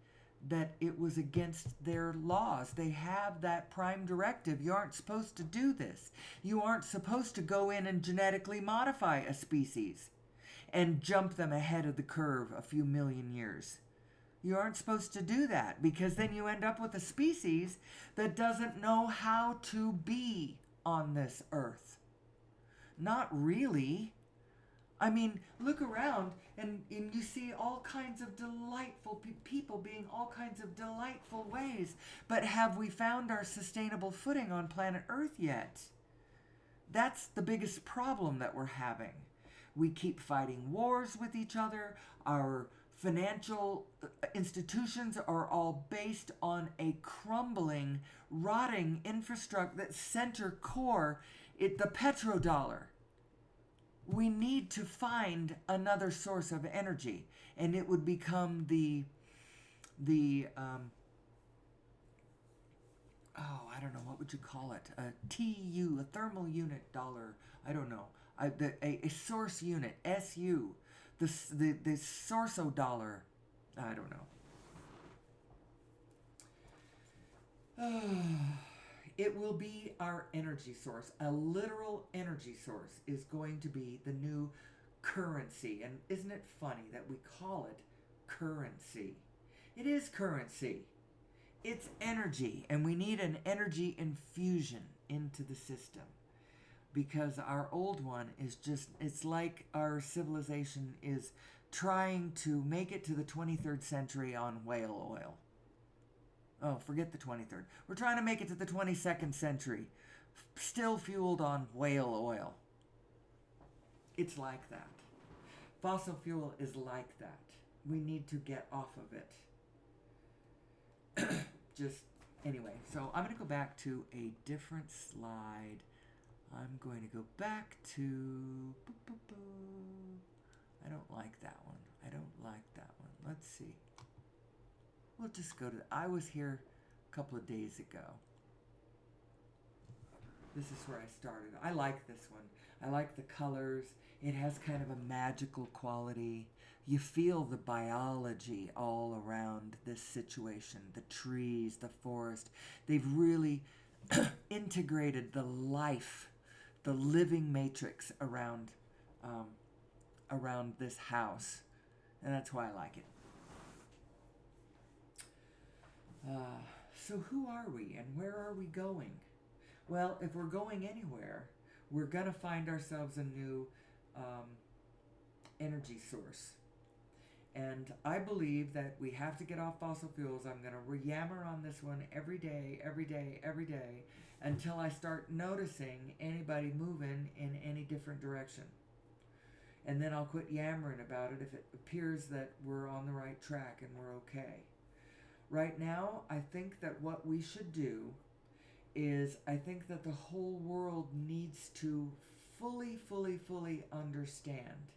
that it was against their laws. They have that prime directive. You aren't supposed to do this. You aren't supposed to go in and genetically modify a species and jump them ahead of the curve a few million years. You aren't supposed to do that, because then you end up with a species that doesn't know how to be on this earth. Not really. I mean, look around and you see all kinds of delightful people being all kinds of delightful ways. But have we found our sustainable footing on planet Earth yet? That's the biggest problem that we're having. We keep fighting wars with each other. Our financial institutions are all based on a crumbling, rotting infrastructure that center core the petrodollar. We need to find another source of energy, and it would become I don't know, what would you call it? A TU, a thermal unit dollar. I don't know. A source unit, SU, the sorso dollar. I don't know. It will be our energy source. A literal energy source is going to be the new currency. And isn't it funny that we call it currency? It is currency. It's energy. And we need an energy infusion into the system. Because our old one is just, it's like our civilization is trying to make it to the 23rd century on whale oil. Oh, forget the 23rd. We're trying to make it to the 22nd century, still fueled on whale oil. It's like that. Fossil fuel is like that. We need to get off of it. Anyway, so I'm going to go back to a different slide. I'm going to go back to... I don't like that one. Let's see. We'll just go to... I was here a couple of days ago. This is where I started. I like this one. I like the colors. It has kind of a magical quality. You feel the biology all around this situation. The trees, the forest. They've really integrated the life, the living matrix around this house. And that's why I like it. So who are we and where are we going? Well, if we're going anywhere, we're going to find ourselves a new energy source. And I believe that we have to get off fossil fuels. I'm going to yammer on this one every day, until I start noticing anybody moving in any different direction. And then I'll quit yammering about it if it appears that we're on the right track and we're okay. Right now, I think that what we should do is, I think that the whole world needs to fully understand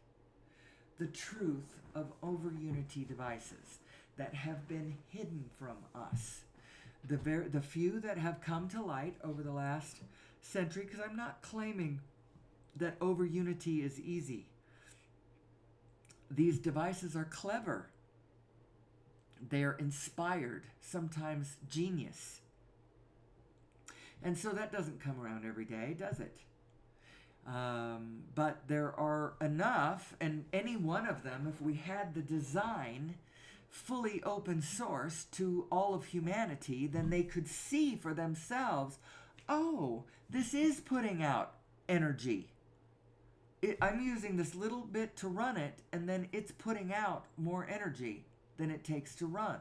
the truth of over-unity devices that have been hidden from us. The few that have come to light over the last century, because I'm not claiming that over-unity is easy. These devices are clever. They're inspired, sometimes genius. And so that doesn't come around every day, does it? But there are enough, and any one of them, if we had the design fully open source to all of humanity, then they could see for themselves, oh, this is putting out energy. I'm using this little bit to run it, and then it's putting out more energy than it takes to run.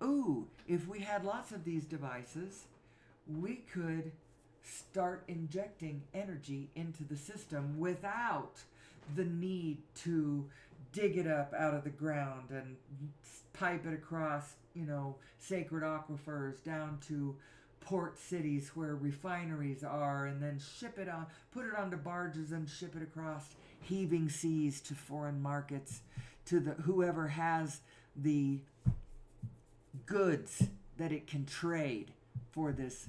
Ooh, if we had lots of these devices, we could start injecting energy into the system without the need to dig it up out of the ground and pipe it across, sacred aquifers down to port cities where refineries are, and then ship it on, put it onto barges and ship it across heaving seas to foreign markets, to the whoever has the goods that it can trade for this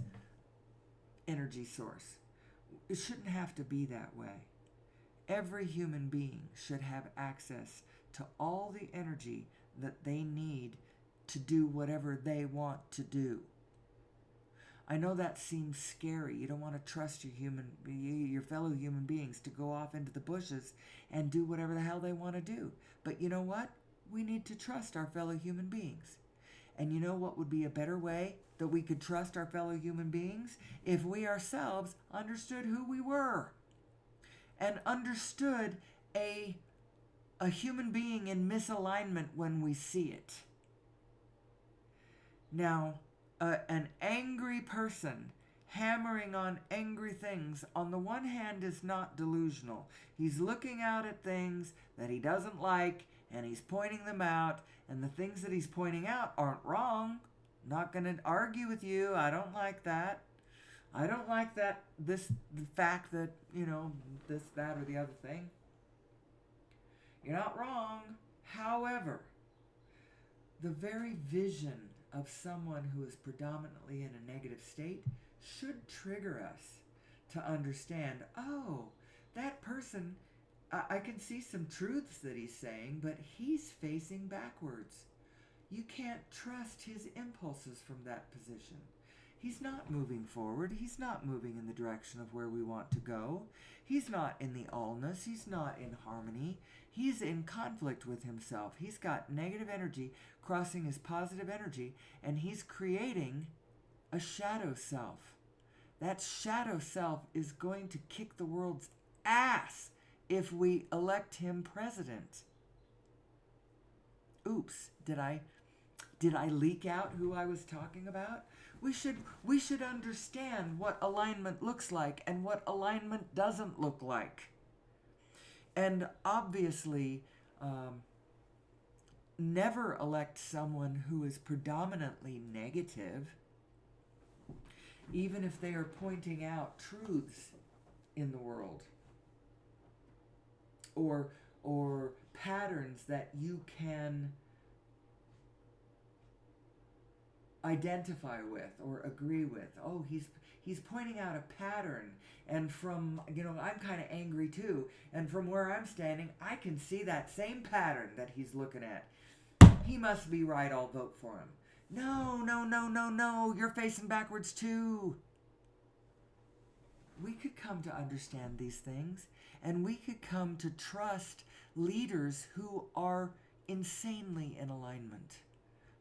energy source. It shouldn't have to be that way. Every human being should have access to all the energy that they need to do whatever they want to do. I know that seems scary. You don't want to trust your fellow human beings to go off into the bushes and do whatever the hell they want to do. But you know what? We need to trust our fellow human beings. And you know what would be a better way that we could trust our fellow human beings? If we ourselves understood who we were and understood a human being in misalignment when we see it. Now, an angry person hammering on angry things, on the one hand, is not delusional. He's looking out at things that he doesn't like, and he's pointing them out, and the things that he's pointing out aren't wrong. Not going to argue with you. I don't like that. I don't like the fact that, this, that, or the other thing. You're not wrong. However, the very vision of someone who is predominantly in a negative state should trigger us to understand, oh, that person, I can see some truths that he's saying, but he's facing backwards. You can't trust his impulses from that position. He's not moving forward. He's not moving in the direction of where we want to go. He's not in the allness. He's not in harmony. He's in conflict with himself. He's got negative energy crossing his positive energy, and he's creating a shadow self. That shadow self is going to kick the world's ass if we elect him president. Oops, did I leak out who I was talking about? We should understand what alignment looks like and what alignment doesn't look like. And obviously, never elect someone who is predominantly negative, even if they are pointing out truths in the world or patterns that you can identify with or agree with. Oh, he's pointing out a pattern, and from, I'm kind of angry too, and from where I'm standing, I can see that same pattern that he's looking at. He must be right, I'll vote for him. No, you're facing backwards too. We could come to understand these things, and we could come to trust leaders who are insanely in alignment,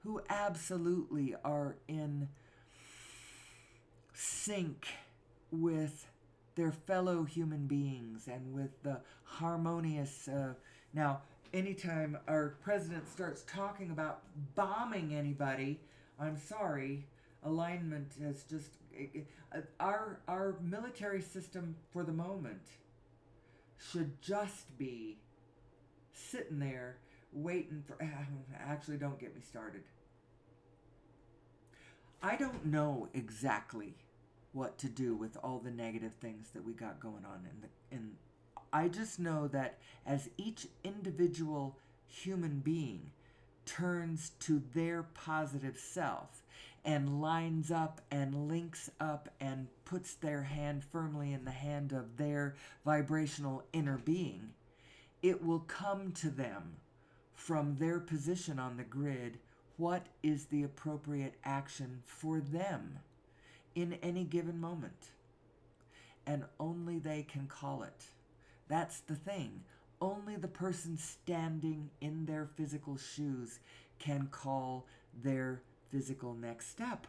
who absolutely are in sync with their fellow human beings and with the harmonious. Now, anytime our president starts talking about bombing anybody, I'm sorry, alignment is just... Our military system for the moment should just be sitting there waiting for... Actually, don't get me started. I don't know exactly what to do with all the negative things that we got going on I just know that as each individual human being turns to their positive self and lines up and links up and puts their hand firmly in the hand of their vibrational inner being, it will come to them from their position on the grid what is the appropriate action for them in any given moment. and only they can call it. That's the thing. Only the person standing in their physical shoes can call their physical next step.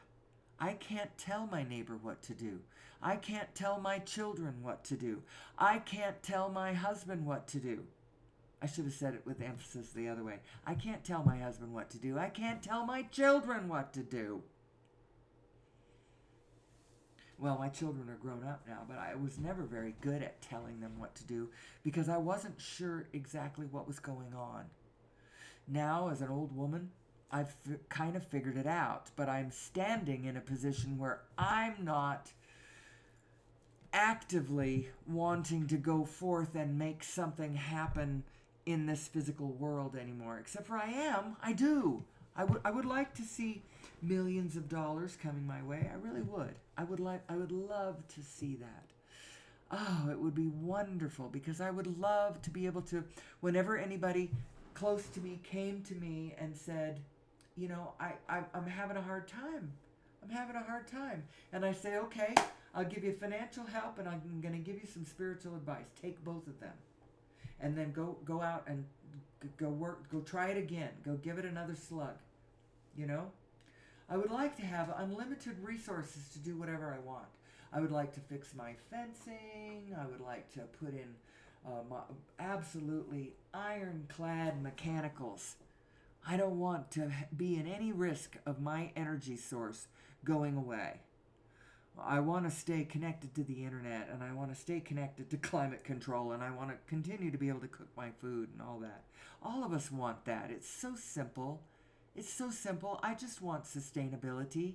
I can't tell my neighbor what to do. I can't tell my children what to do. I can't tell my husband what to do. I should have said it with emphasis the other way. I can't tell my husband what to do. I can't tell my children what to do. Well, my children are grown up now, but I was never very good at telling them what to do because I wasn't sure exactly what was going on. Now, as an old woman, I've kind of figured it out, but I'm standing in a position where I'm not actively wanting to go forth and make something happen in this physical world anymore. Except for I do. I would like to see millions of dollars coming my way. I really would. I would love to see that. Oh, it would be wonderful because I would love to be able to, whenever anybody close to me came to me and said, you know, I'm having a hard time. I'm having a hard time. And I say, okay, I'll give you financial help and I'm going to give you some spiritual advice. Take both of them. And then go out and go work, go try it again. Go give it another slug. You know? I would like to have unlimited resources to do whatever I want. I would like to fix my fencing. I would like to put in my absolutely ironclad mechanicals. I don't want to be in any risk of my energy source going away. I want to stay connected to the internet, and I want to stay connected to climate control, and I want to continue to be able to cook my food and all that. All of us want that. It's so simple. It's so simple. I just want sustainability.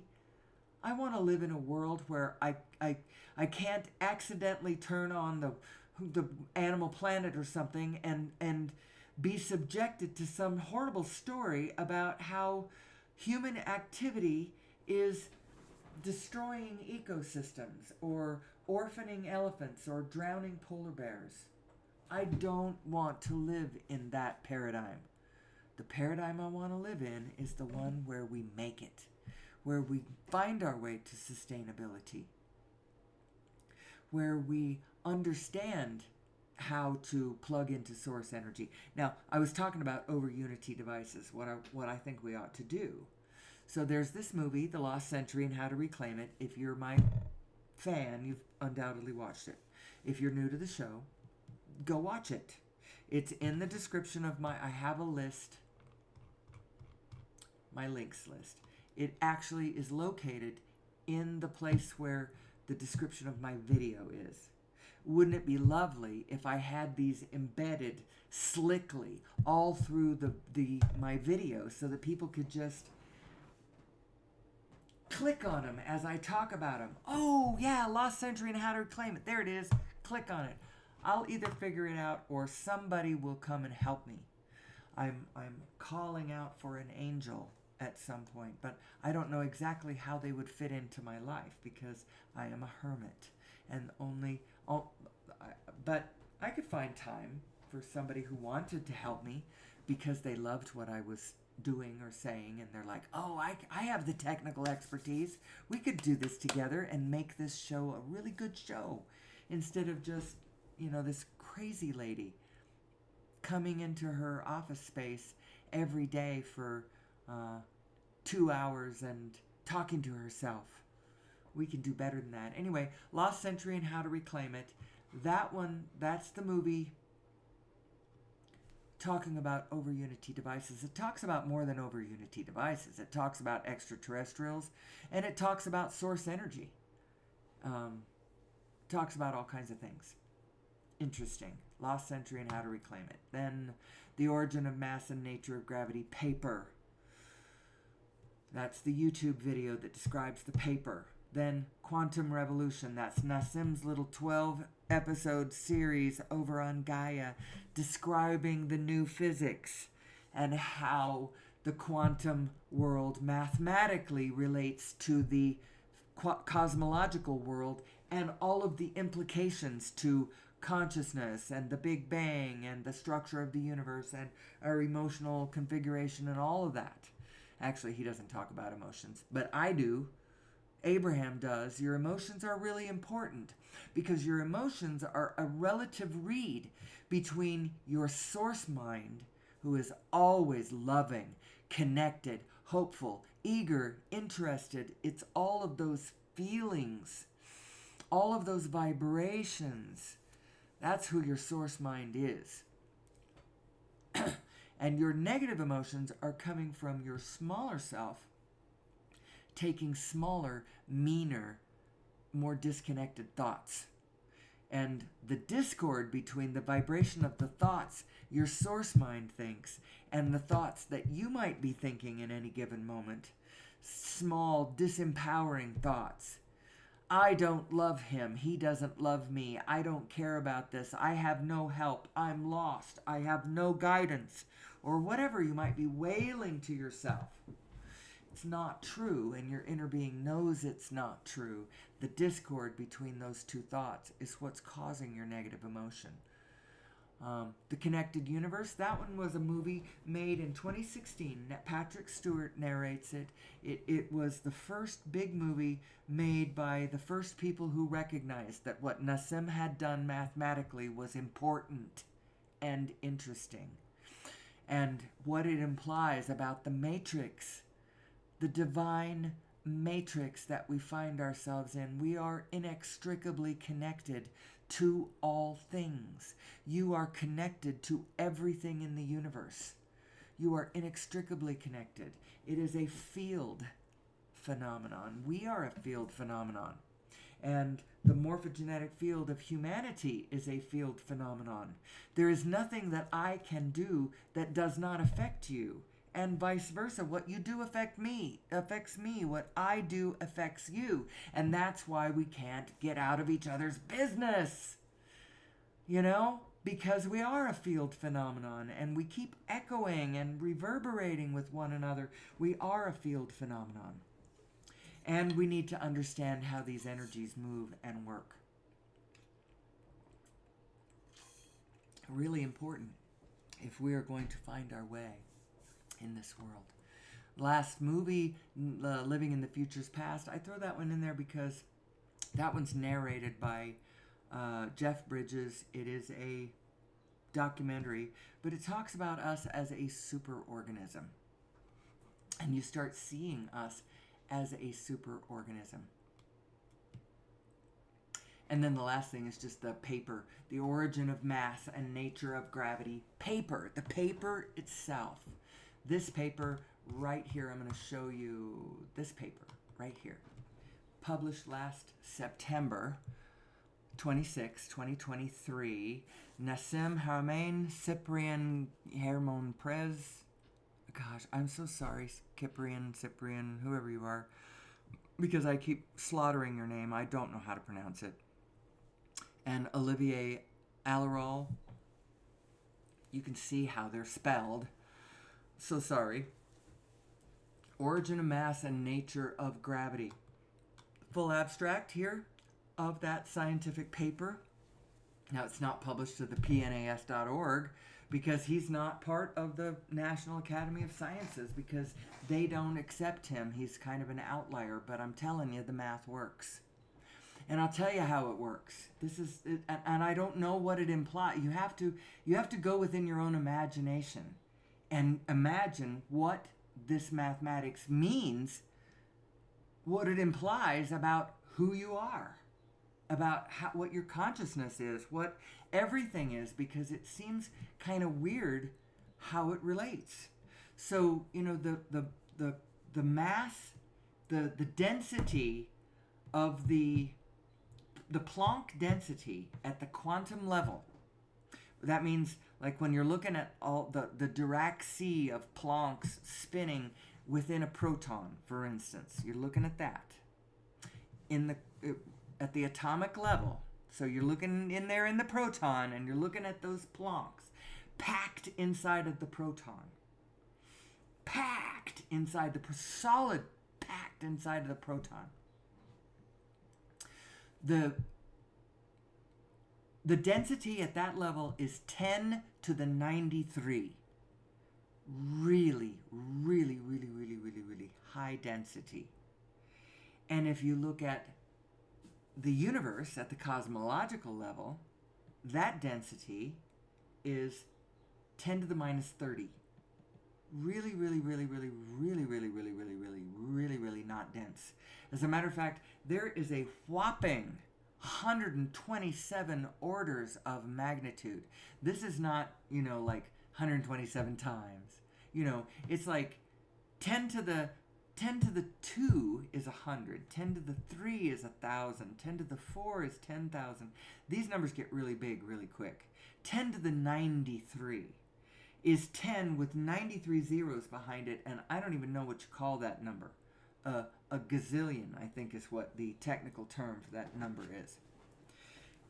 I want to live in a world where I can't accidentally turn on the Animal Planet or something and be subjected to some horrible story about how human activity is destroying ecosystems or orphaning elephants or drowning polar bears. I don't want to live in that paradigm. The paradigm I want to live in is the one where we make it, where we find our way to sustainability, where we understand how to plug into source energy. Now, I was talking about over unity devices, what I think we ought to do. So there's this movie, The Lost Century and How to Reclaim It. If you're my fan, you've undoubtedly watched it. If you're new to the show, go watch it. It's in the description of I have a list, my links list. It actually is located in the place where the description of my video is. Wouldn't it be lovely if I had these embedded slickly all through my video so that people could just click on them as I talk about them. Oh yeah, Lost Century and How to Reclaim It. There it is. Click on it. I'll either figure it out or somebody will come and help me. I'm calling out for an angel at some point, but I don't know exactly how they would fit into my life because I am a hermit and but I could find time for somebody who wanted to help me because they loved what I was doing or saying, and they're like, oh, I have the technical expertise. We could do this together and make this show a really good show instead of just, this crazy lady coming into her office space every day for 2 hours and talking to herself. We can do better than that. Anyway, Lost Century and How to Reclaim It. That one, that's the movie talking about over unity devices. It talks about more than over unity devices. It talks about extraterrestrials, and it talks about source energy. Talks about all kinds of things. Interesting. Lost Century and How to Reclaim It. Then The Origin of Mass and Nature of Gravity paper. That's the YouTube video that describes the paper. Then Quantum Revolution. That's Nassim's little 12-episode series over on Gaia describing the new physics and how the quantum world mathematically relates to the cosmological world and all of the implications to consciousness and the Big Bang and the structure of the universe and our emotional configuration and all of that. Actually, he doesn't talk about emotions, but I do. Abraham does, your emotions are really important because your emotions are a relative read between your source mind, who is always loving, connected, hopeful, eager, interested. It's all of those feelings, all of those vibrations. That's who your source mind is. And your negative emotions are coming from your smaller self, taking smaller, meaner, more disconnected thoughts. And the discord between the vibration of the thoughts your source mind thinks and the thoughts that you might be thinking in any given moment, small, disempowering thoughts. I don't love him. He doesn't love me. I don't care about this. I have no help. I'm lost. I have no guidance. Or whatever you might be wailing to yourself. It's not true, and your inner being knows it's not true. The discord between those two thoughts is what's causing your negative emotion. The Connected Universe, that one was a movie made in 2016. Patrick Stewart narrates it. It was the first big movie made by the first people who recognized that what Nassim had done mathematically was important and interesting. And what it implies about the matrix, the divine matrix that we find ourselves in. We are inextricably connected to all things. You are connected to everything in the universe. You are inextricably connected. It is a field phenomenon. We are a field phenomenon. And the morphogenetic field of humanity is a field phenomenon. There is nothing that I can do that does not affect you. And vice versa. What you do affects me. What I do affects you. And that's why we can't get out of each other's business. You know? Because we are a field phenomenon and we keep echoing and reverberating with one another. We are a field phenomenon. And we need to understand how these energies move and work. Really important if we are going to find our way in this world. Last movie, Living in the Future's Past, I throw that one in there because that one's narrated by Jeff Bridges. It is a documentary, but it talks about us as a superorganism. And you start seeing us as a superorganism. And then the last thing is just the paper, the origin of mass and nature of gravity. Paper, the paper itself. This paper right here, I'm going to show you this paper right here. Published last September 26, 2023. Nassim Haramein, Cyprian Hermon Prez. Gosh, I'm so sorry, Cyprian, whoever you are, because I keep slaughtering your name. I don't know how to pronounce it. And Olivier Allarol. You can see how they're spelled. So sorry. Origin of Mass and Nature of Gravity. Full abstract here of that scientific paper. Now, it's not published to the PNAS.org because he's not part of the National Academy of Sciences because they don't accept him. He's kind of an outlier, but I'm telling you, the math works. And I'll tell you how it works. This is, and I don't know what it implies. You have to go within your own imagination and imagine what this mathematics means, what it implies about who you are, about what your consciousness is, what everything is, because it seems kind of weird how it relates. So, you know, the mass, the density of the Planck density at the quantum level. That means, like, when you're looking at all the Dirac sea of Planck's spinning within a proton, for instance, you're looking at that at the atomic level. So you're looking in there in the proton, and you're looking at those Plancks packed inside of the proton, packed inside solid, packed inside of the proton. The density at that level is 10 to the 93. Really, really, really, really, really, really high density. And if you look at the universe at the cosmological level, that density is 10 to the minus 30. Really, really, really, really, really, really, really, really, really, really, really not dense. As a matter of fact, there is a whopping 127 orders of magnitude. This is not, like 127 times. It's like 10 to the 2 is 100, 10 to the 3 is 1,000, 10 to the 4 is 10,000. These numbers get really big really quick. 10 to the 93 is 10 with 93 zeros behind it, and I don't even know what you call that number. A gazillion, I think, is what the technical term for that number is.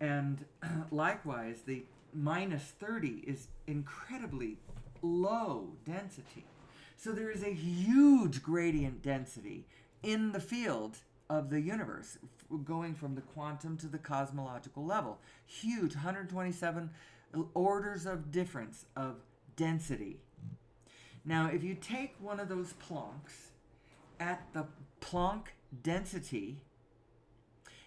And likewise, the minus 30 is incredibly low density. So there is a huge gradient density in the field of the universe, going from the quantum to the cosmological level. Huge, 127 orders of difference of density. Now, if you take one of those Plancks at the Planck density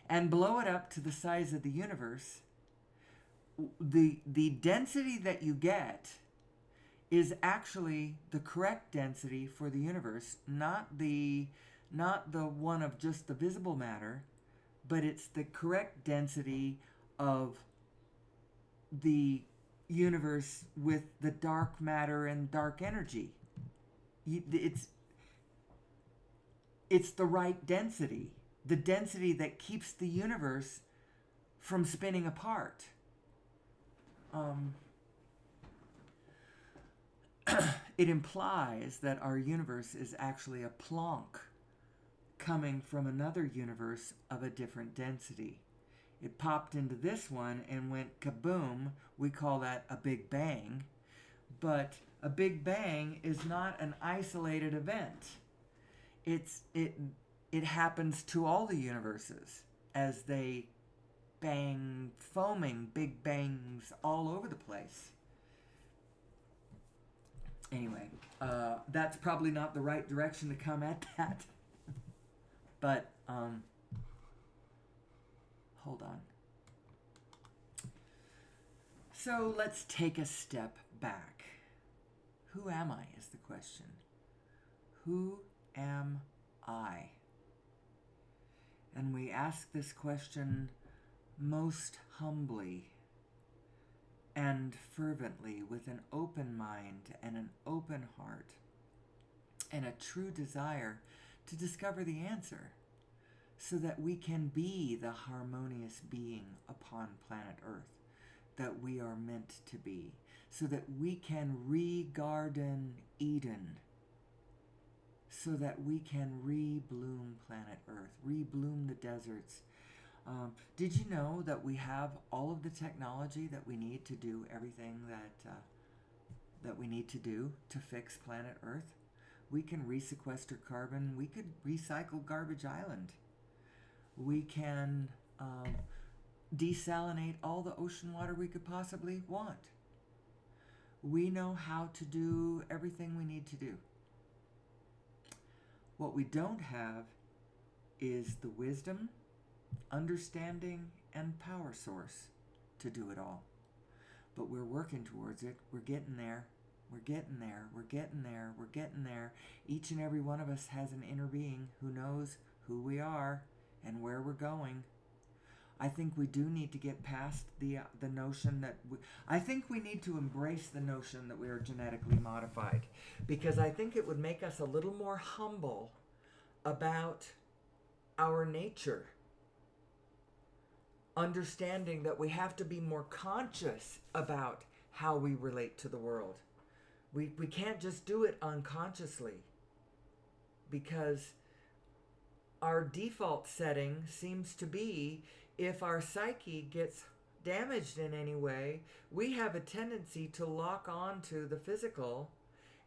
and blow it up to the size of the universe, the density that you get is actually the correct density for the universe, not the one of just the visible matter, but it's the correct density of the universe with the dark matter and dark energy. It's the right density, the density that keeps the universe from spinning apart. It implies that our universe is actually a Planck coming from another universe of a different density. It popped into this one and went kaboom. We call that a Big Bang. But a Big Bang is not an isolated event. It happens to all the universes as they bang, foaming Big Bangs all over the place. Anyway, that's probably not the right direction to come at that. But, hold on. So let's take a step back. Who am I is the question. Who am I? And we ask this question most humbly and fervently, with an open mind and an open heart and a true desire to discover the answer, so that we can be the harmonious being upon planet Earth that we are meant to be, so that we can re-garden Eden, so that we can re-bloom planet Earth, re-bloom the deserts. Did you know that we have all of the technology that we need to do everything that we need to do to fix planet Earth? We can resequester carbon. We could recycle Garbage Island. We can desalinate all the ocean water we could possibly want. We know how to do everything we need to do. What we don't have is the wisdom, understanding, and power source to do it all. But we're working towards it. We're getting there. We're getting there. We're getting there. We're getting there. Each and every one of us has an inner being who knows who we are and where we're going. I think we do need to get past the notion that I think we need to embrace the notion that we are genetically modified, because I think it would make us a little more humble about our nature. Understanding that we have to be more conscious about how we relate to the world. We can't just do it unconsciously, because our default setting seems to be, if our psyche gets damaged in any way, we have a tendency to lock on to the physical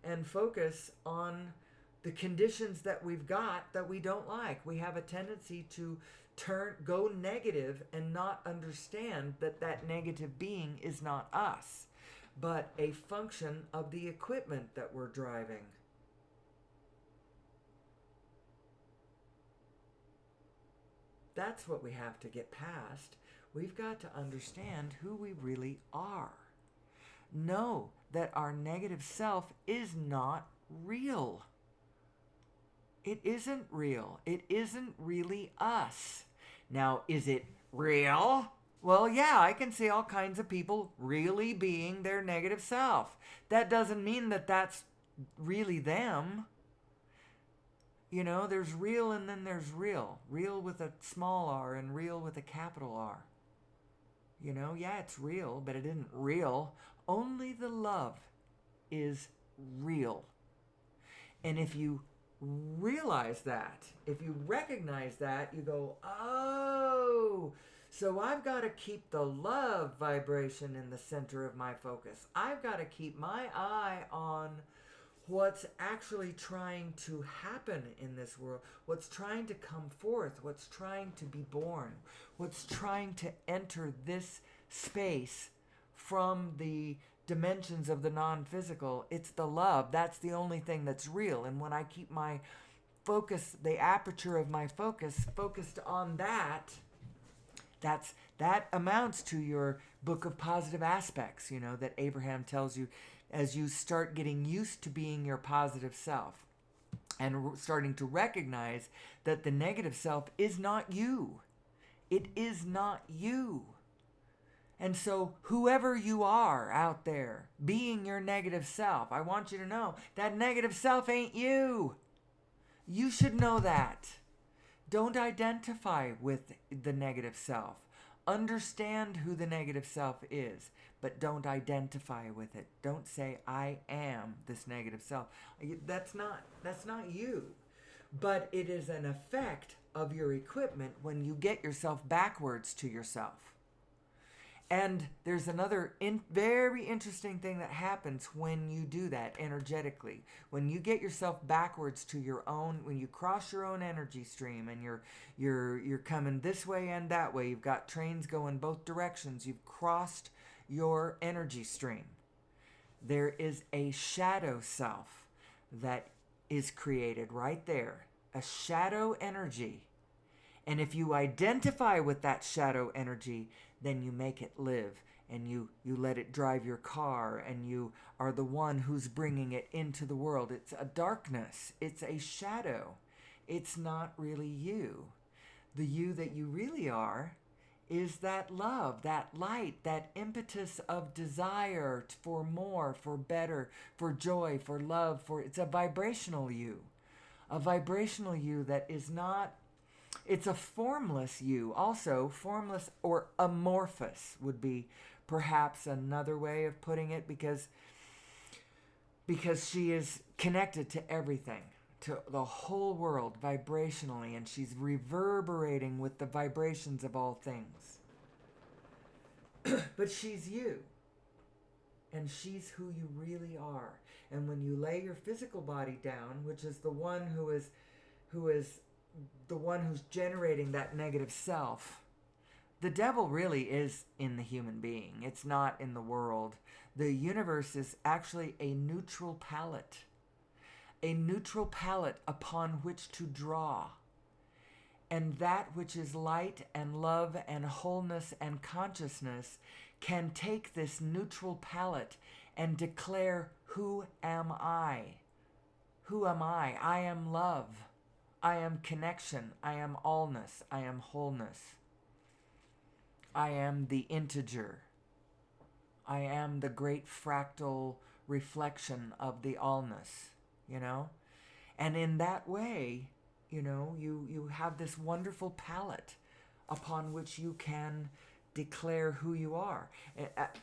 and focus on the conditions that we've got that we don't like. We have a tendency to go negative and not understand that negative being is not us, but a function of the equipment that we're driving. that's what we have to get past. We've got to understand who we really are. Know that our negative self is not real. It isn't real. It isn't really us. Now, is it real? Well, yeah, I can see all kinds of people really being their negative self. That doesn't mean that that's really them. You know, there's real and then there's real. Real with a small r and real with a capital R. You know, yeah, it's real, but it isn't real. Only the love is real. And if you realize that, if you recognize that, you go, oh, so I've got to keep the love vibration in the center of my focus. I've got to keep my eye on what's actually trying to happen in this world, what's trying to come forth, what's trying to be born, what's trying to enter this space from the dimensions of the non-physical. It's the love. That's the only thing that's real. And when I keep my focus, the aperture of my focus, focused on that, that amounts to your book of positive aspects, you know, that Abraham tells you as you start getting used to being your positive self and starting to recognize that the negative self is not you. It is not you. And so whoever you are out there, being your negative self, I want you to know that negative self ain't you. You should know that. Don't identify with the negative self. Understand who the negative self is, but don't identify with it. Don't say, I am this negative self. That's not you. But it is an effect of your equipment when you get yourself backwards to yourself. And there's another very interesting thing that happens when you do that energetically. When you get yourself backwards to your own, when you cross your own energy stream and you're coming this way and that way, you've got trains going both directions, you've crossed your energy stream. There is a shadow self that is created right there, a shadow energy. And if you identify with that shadow energy, then you make it live and you let it drive your car and you are the one who's bringing it into the world. It's a darkness. It's a shadow. It's not really you. The you that you really are is that love, that light, that impetus of desire for more, for better, for joy, for love, it's a vibrational you. A vibrational you that is not, it's a formless you. Also, formless or amorphous would be perhaps another way of putting it, because she is connected to everything, to the whole world vibrationally, and she's reverberating with the vibrations of all things. But she's you, and she's who you really are. And when you lay your physical body down, which is the one who is the one who's generating that negative self, the devil really is in the human being. It's not in the world. The universe is actually a neutral palette upon which to draw. And that which is light and love and wholeness and consciousness can take this neutral palette and declare, who am I? Who am I? I am love. I am connection. I am allness. I am wholeness. I am the integer. I am the great fractal reflection of the allness, you know? And in that way, you know, you have this wonderful palette upon which you can declare who you are.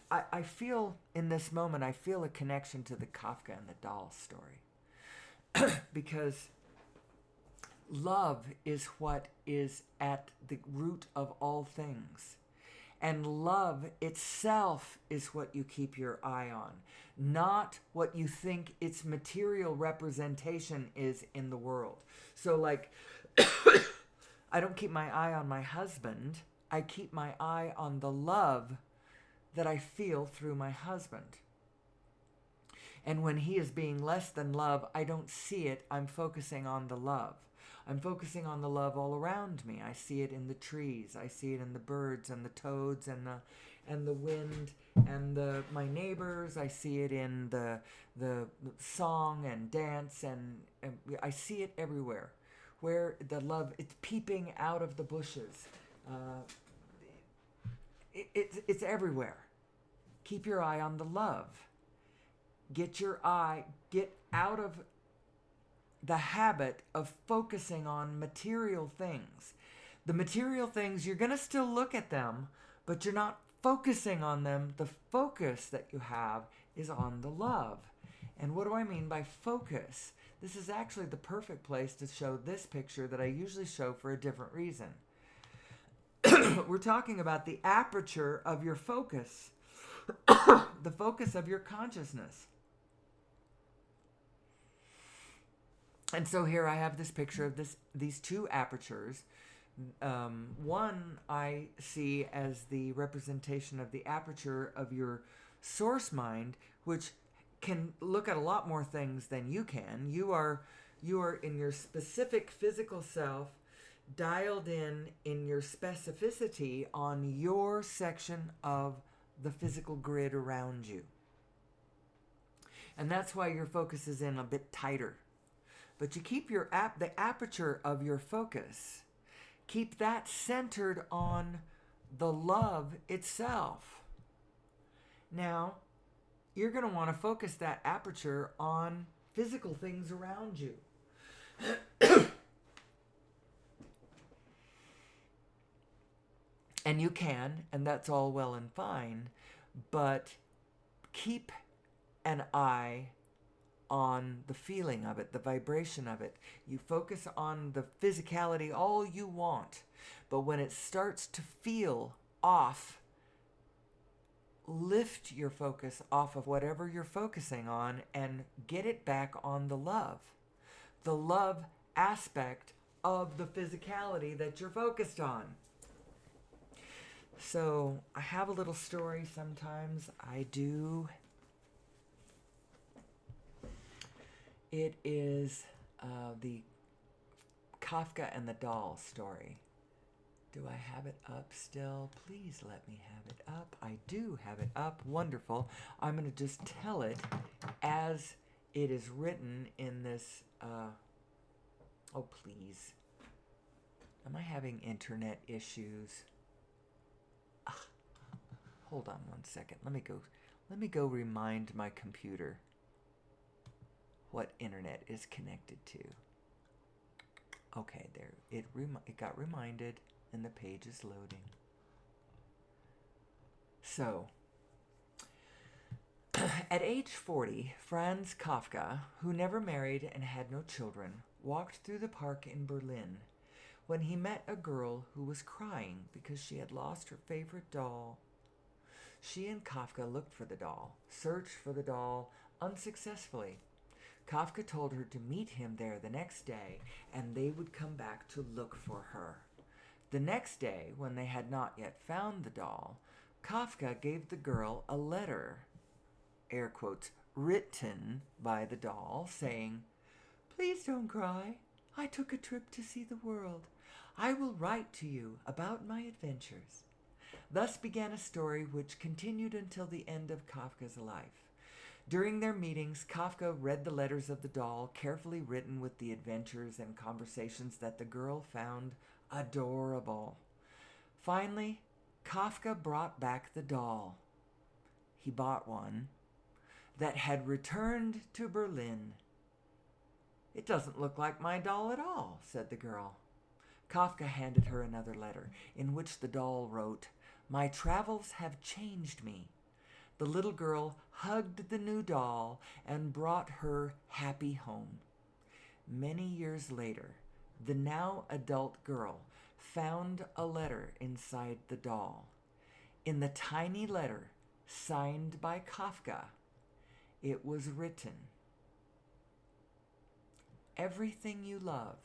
I feel, in this moment, I feel a connection to the Kafka and the doll story. Because love is what is at the root of all things. And love itself is what you keep your eye on, not what you think its material representation is in the world. So, like, I don't keep my eye on my husband. I keep my eye on the love that I feel through my husband. And when he is being less than love, I don't see it. I'm focusing on the love. I'm focusing on the love all around me. I see it in the trees. I see it in the birds and the toads and the wind and my neighbors. I see it in the song and dance and I see it everywhere. Where the love, it's peeping out of the bushes. It's everywhere. Keep your eye on the love. Get out of the habit of focusing on material things. The material things, you're going to still look at them, but you're not focusing on them. The focus that you have is on the love. And what do I mean by focus? This is actually the perfect place to show this picture that I usually show for a different reason. We're talking about the aperture of your focus, the focus of your consciousness. And so here I have this picture of these two apertures. One I see as the representation of the aperture of your source mind, which can look at a lot more things than you can. You are in your specific physical self, dialed in your specificity on your section of the physical grid around you. And that's why your focus is in a bit tighter. But you keep the aperture of your focus, keep that centered on the love itself. Now, you're going to want to focus that aperture on physical things around you. And you can, and that's all well and fine, but keep an eye on the feeling of it, the vibration of it. You focus on the physicality all you want, but when it starts to feel off, lift your focus off of whatever you're focusing on and get it back on the love aspect of the physicality that you're focused on. So I have a little story sometimes. I do. It is the Kafka and the doll story. Do I have it up still? Please let me have it up. I do have it up. Wonderful. I'm going to just tell it as it is written in this. Oh, please. Am I having internet issues? Hold on one second. Let me go remind my computer what internet is connected to. Okay, there. It got reminded, and the page is loading. So, at age 40, Franz Kafka, who never married and had no children, walked through the park in Berlin when he met a girl who was crying because she had lost her favorite doll. She and Kafka looked for the doll, searched for the doll unsuccessfully. Kafka told her to meet him there the next day, and they would come back to look for her. The next day, when they had not yet found the doll, Kafka gave the girl a letter, air quotes, written by the doll, saying, "Please don't cry. I took a trip to see the world. I will write to you about my adventures." Thus began a story which continued until the end of Kafka's life. During their meetings, Kafka read the letters of the doll, carefully written with the adventures and conversations that the girl found adorable. Finally, Kafka brought back the doll. He bought one that had returned to Berlin. "It doesn't look like my doll at all," said the girl. Kafka handed her another letter, in which the doll wrote, "My travels have changed me." The little girl hugged the new doll and brought her happy home. Many years later, the now adult girl found a letter inside the doll. In the tiny letter, signed by Kafka, it was written, "Everything you love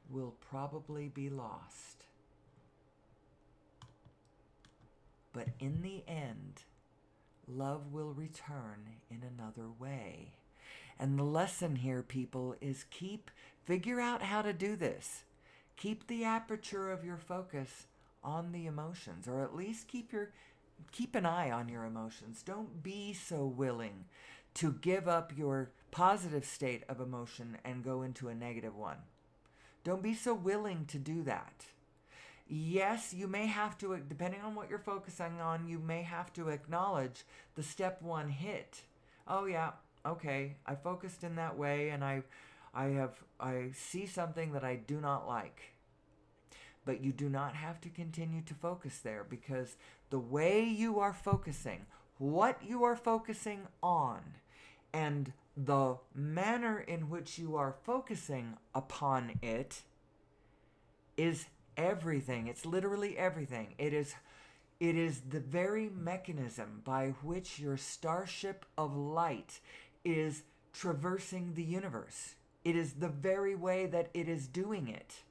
will probably be lost. But in the end, love will return in another way." And the lesson here, people, is figure out how to do this. Keep the aperture of your focus on the emotions, or at least keep an eye on your emotions. Don't be so willing to give up your positive state of emotion and go into a negative one. Don't be so willing to do that. Yes, you may have to, depending on what you're focusing on, you may have to acknowledge the step one hit. Oh yeah, okay, I focused in that way, and I see something that I do not like. But you do not have to continue to focus there, because the way you are focusing, what you are focusing on, and the manner in which you are focusing upon it is everything. It's literally everything. It is the very mechanism by which your starship of light is traversing the universe. It is the very way that it is doing it,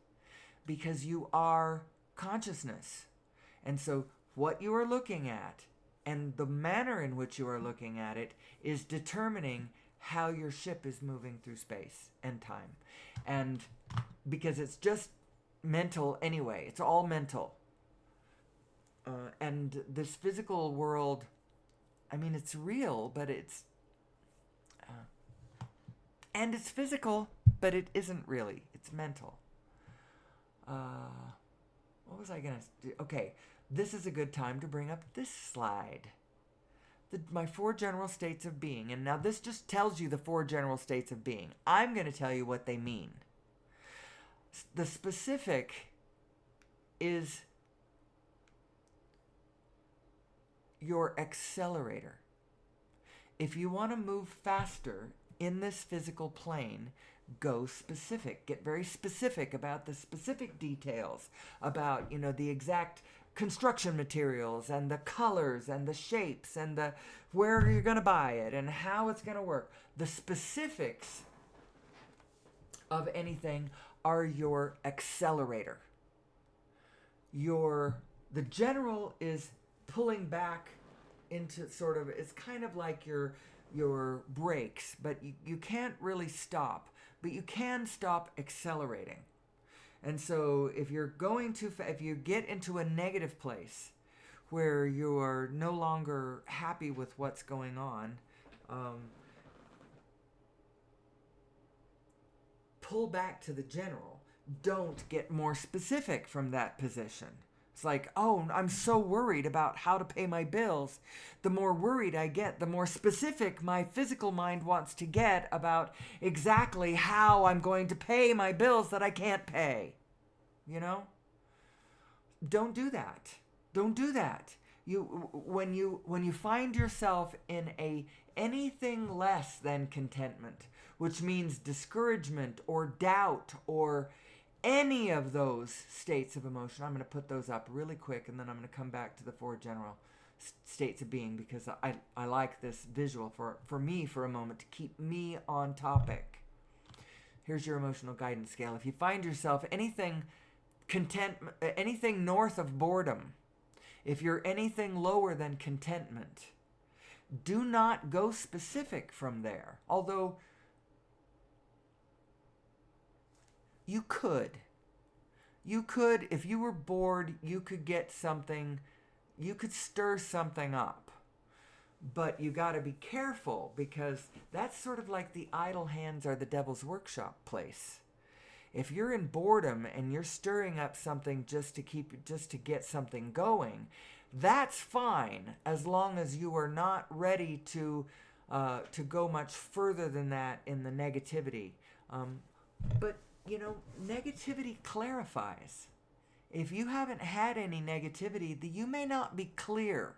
because you are consciousness. And so what you are looking at and the manner in which you are looking at it is determining how your ship is moving through space and time. And because it's just mental anyway, it's all mental. And this physical world, I mean, it's real, but it's and it's physical, but it isn't really. It's mental. What was I going to do? Okay, this is a good time to bring up this slide. My 4 general states of being. And now this just tells you the 4 general states of being. I'm going to tell you what they mean. The specific is your accelerator. If you want to move faster in this physical plane, go specific. Get very specific about the specific details, about, the exact construction materials and the colors and the shapes and the where you're going to buy it and how it's going to work. The specifics of anything are your accelerator. The general is pulling back into sort of, it's kind of like your brakes, but you can't really stop, but you can stop accelerating. And so if you're if you get into a negative place where you are no longer happy with what's going on, pull back to the general. Don't get more specific from that position. It's like, oh, I'm so worried about how to pay my bills. The more worried I get, the more specific my physical mind wants to get about exactly how I'm going to pay my bills that I can't pay. Don't do that. Don't do that. When you find yourself in anything less than contentment, which means discouragement or doubt or any of those states of emotion, I'm going to put those up really quick, and then I'm going to come back to the 4 general states of being, because I like this visual for me for a moment to keep me on topic. Here's your emotional guidance scale. If you find yourself anything north of boredom, if you're anything lower than contentment, do not go specific from there. Although you could, if you were bored, you could get something, you could stir something up. But you got to be careful, because that's sort of like the idle hands are the devil's workshop place. If you're in boredom and you're stirring up something just to get something going, that's fine, as long as you are not ready to go much further than that in the negativity. But negativity clarifies. If you haven't had any negativity, you may not be clear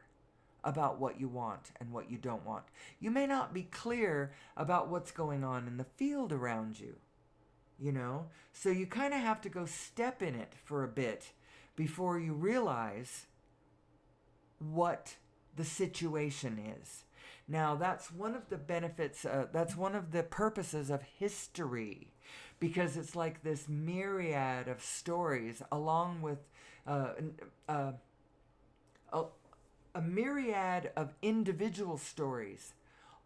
about what you want and what you don't want. You may not be clear about what's going on in the field around you. So you kind of have to go step in it for a bit before you realize what the situation is. Now, that's one of the benefits, that's one of the purposes of history, because it's like this myriad of stories along with a myriad of individual stories,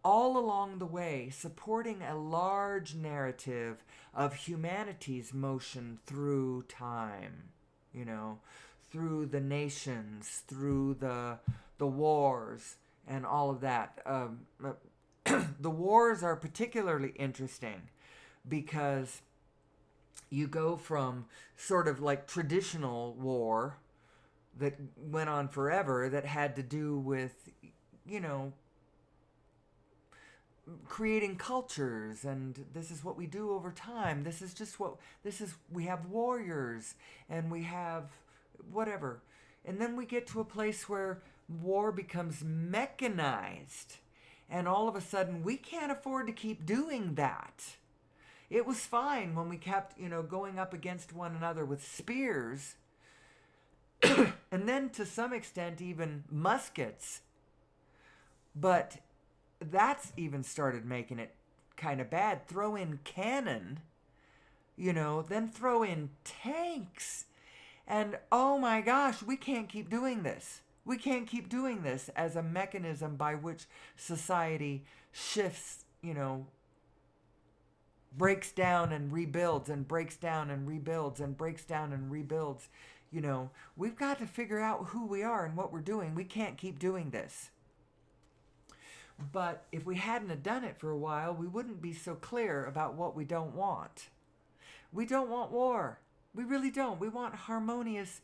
all along the way supporting a large narrative of humanity's motion through time, you know, through the nations, through the wars, and all of that. The wars are particularly interesting because you go from sort of like traditional war that went on forever that had to do with, you know, creating cultures, and this is what we do over time. We have warriors and we have whatever. And then we get to a place where war becomes mechanized, and all of a sudden we can't afford to keep doing that. It was fine when we kept, going up against one another with spears, and then to some extent even muskets. But that's even started making it kind of bad. Throw in cannon, then throw in tanks. And oh my gosh, we can't keep doing this. We can't keep doing this as a mechanism by which society shifts, breaks down and rebuilds and breaks down and rebuilds and breaks down and rebuilds. We've got to figure out who we are and what we're doing. We can't keep doing this. But if we hadn't have done it for a while, we wouldn't be so clear about what we don't want. We don't want war. We really don't. We want harmonious,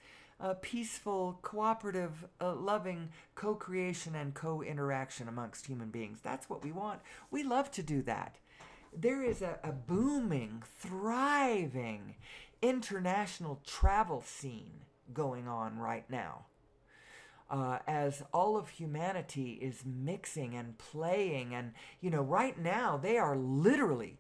peaceful, cooperative, loving co-creation and co-interaction amongst human beings. That's what we want. We love to do that. There is a booming, thriving international travel scene going on right now. As all of humanity is mixing and playing, and right now they are literally,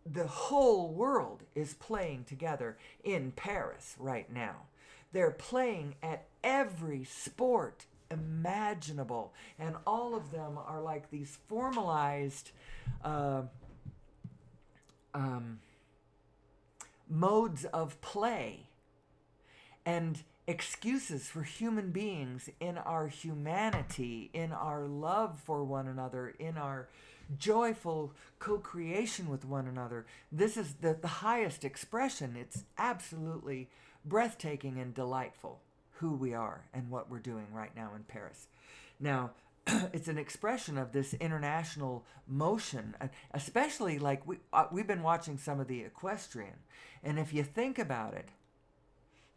the whole world is playing together in Paris right now. They're playing at every sport imaginable, and all of them are like these formalized modes of play and excuses for human beings in our humanity, in our love for one another, in our joyful co-creation with one another. This is the highest expression. It's absolutely breathtaking and delightful who we are and what we're doing right now in Paris. Now, it's an expression of this international motion, especially like we've been watching some of the equestrian. And if you think about it,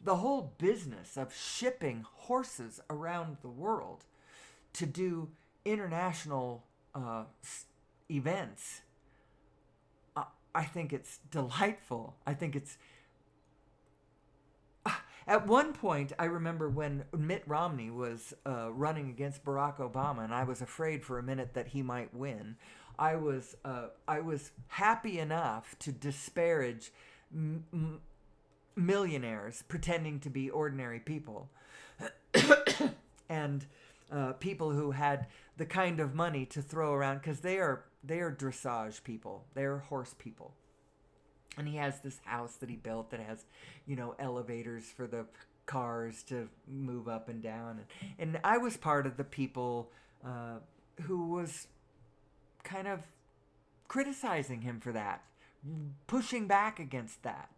the whole business of shipping horses around the world to do international events, I think it's delightful. I think it's... At one point, I remember when Mitt Romney was running against Barack Obama, and I was afraid for a minute that he might win. I was happy enough to disparage millionaires pretending to be ordinary people and people who had the kind of money to throw around, because they are dressage people. They're horse people. And he has this house that he built that has, elevators for the cars to move up and down. And I was part of the people who was kind of criticizing him for that, pushing back against that.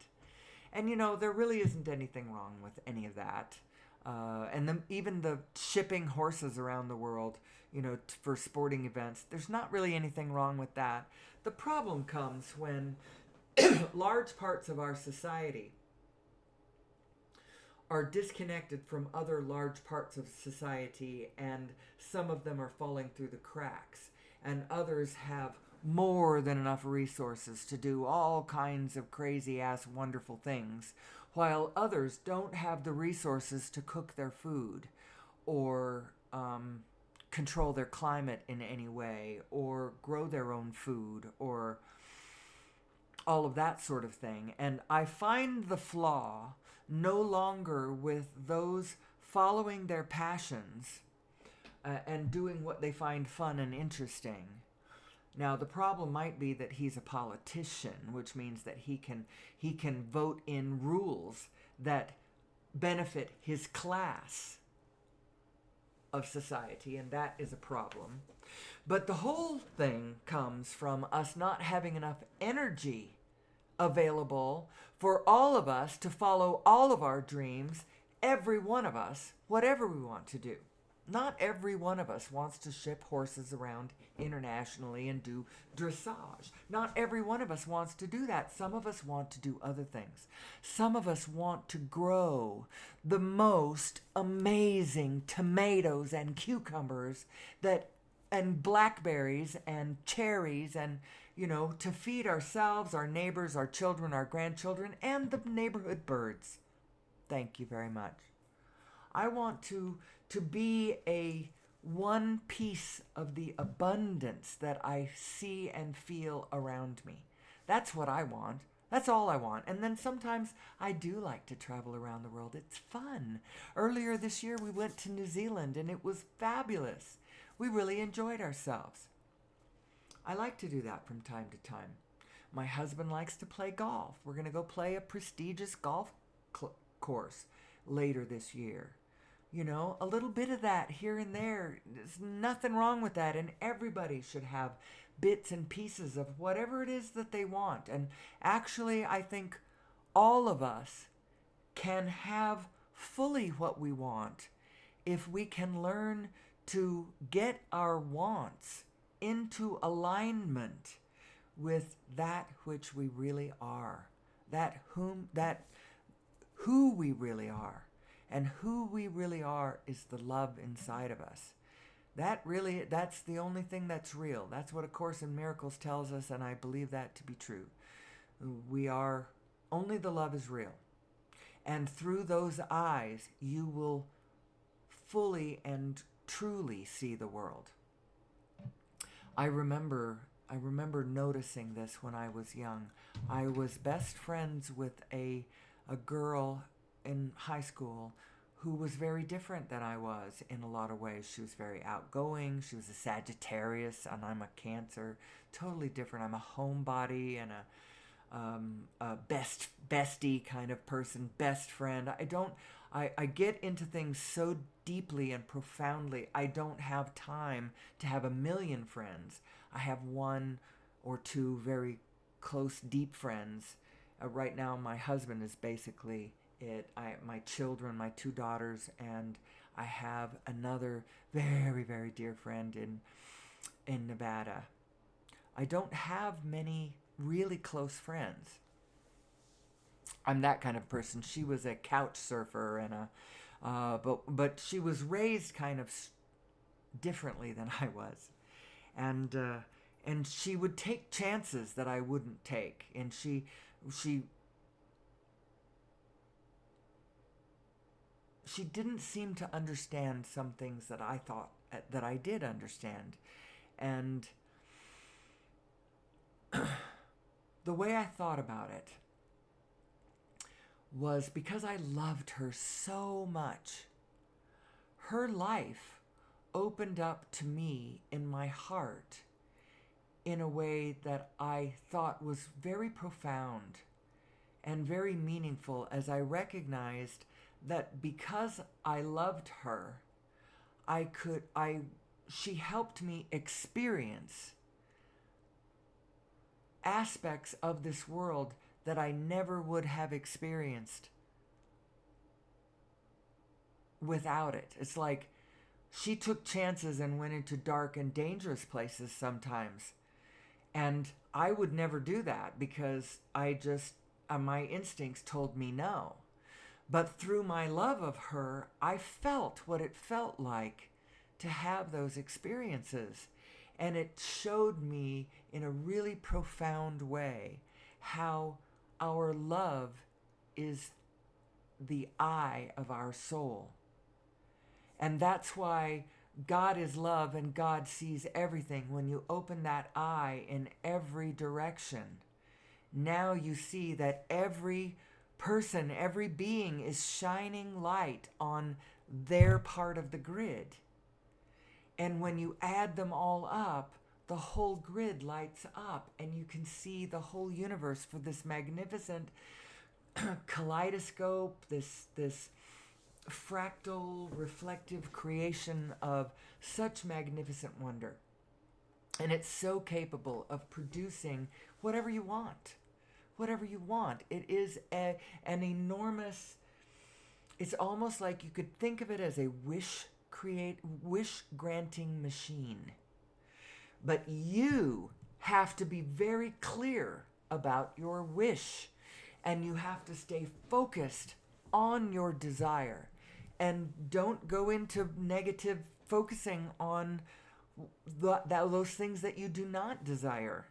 And, there really isn't anything wrong with any of that. And even the shipping horses around the world, for sporting events, there's not really anything wrong with that. The problem comes when large parts of our society are disconnected from other large parts of society, and some of them are falling through the cracks, and others have more than enough resources to do all kinds of crazy-ass wonderful things, while others don't have the resources to cook their food or control their climate in any way or grow their own food or all of that sort of thing. And I find the flaw no longer with those following their passions and doing what they find fun and interesting. Now, the problem might be that he's a politician, which means that he can vote in rules that benefit his class. of society, and that is a problem. But the whole thing comes from us not having enough energy available for all of us to follow all of our dreams, every one of us, whatever we want to do. Not every one of us wants to ship horses around internationally and do dressage. Not every one of us wants to do that. Some of us want to do other things. Some of us want to grow the most amazing tomatoes and cucumbers and blackberries and cherries and, to feed ourselves, our neighbors, our children, our grandchildren, and the neighborhood birds. Thank you very much. I want to be a one piece of the abundance that I see and feel around me. That's what I want. That's all I want. And then sometimes I do like to travel around the world. It's fun. Earlier this year we went to New Zealand and it was fabulous. We really enjoyed ourselves. I like to do that from time to time. My husband likes to play golf. We're going to go play a prestigious golf course later this year. A little bit of that here and there. There's nothing wrong with that, and everybody should have bits and pieces of whatever it is that they want. And actually, I think all of us can have fully what we want if we can learn to get our wants into alignment with that which we really are, who we really are. And who we really are is the love inside of us. That's the only thing that's real. That's what A Course in Miracles tells us, and I believe that to be true. Only the love is real. And through those eyes, you will fully and truly see the world. I remember noticing this when I was young. I was best friends with a girl in high school who was very different than I was in a lot of ways. She was very outgoing. She was a Sagittarius, and I'm a Cancer. Totally different. I'm a homebody and a bestie kind of person, best friend. I get into things so deeply and profoundly. I don't have time to have a million friends. I have one or two very close, deep friends. Right now, my husband is basically it. My children, my 2 daughters, and I have another very, very dear friend in Nevada. I don't have many really close friends. I'm that kind of person. She was a couch surfer but she was raised kind of differently than I was, and she would take chances that I wouldn't take, and she didn't seem to understand some things that I thought that I did understand. And the way I thought about it was because I loved her so much. Her life opened up to me in my heart in a way that I thought was very profound and very meaningful, as I recognized that because I loved her, she helped me experience aspects of this world that I never would have experienced without it. It's like she took chances and went into dark and dangerous places sometimes. And I would never do that because my instincts told me no. But through my love of her, I felt what it felt like to have those experiences. And it showed me in a really profound way how our love is the eye of our soul. And that's why God is love and God sees everything. When you open that eye in every direction, now you see that every person, every being is shining light on their part of the grid. And when you add them all up, the whole grid lights up and you can see the whole universe for this magnificent kaleidoscope, this fractal, reflective creation of such magnificent wonder. And it's so capable of producing whatever you want. Whatever you want. It is an enormous, it's almost like you could think of it as a wish granting machine. But you have to be very clear about your wish, and you have to stay focused on your desire, and don't go into negative focusing on those things that you do not desire.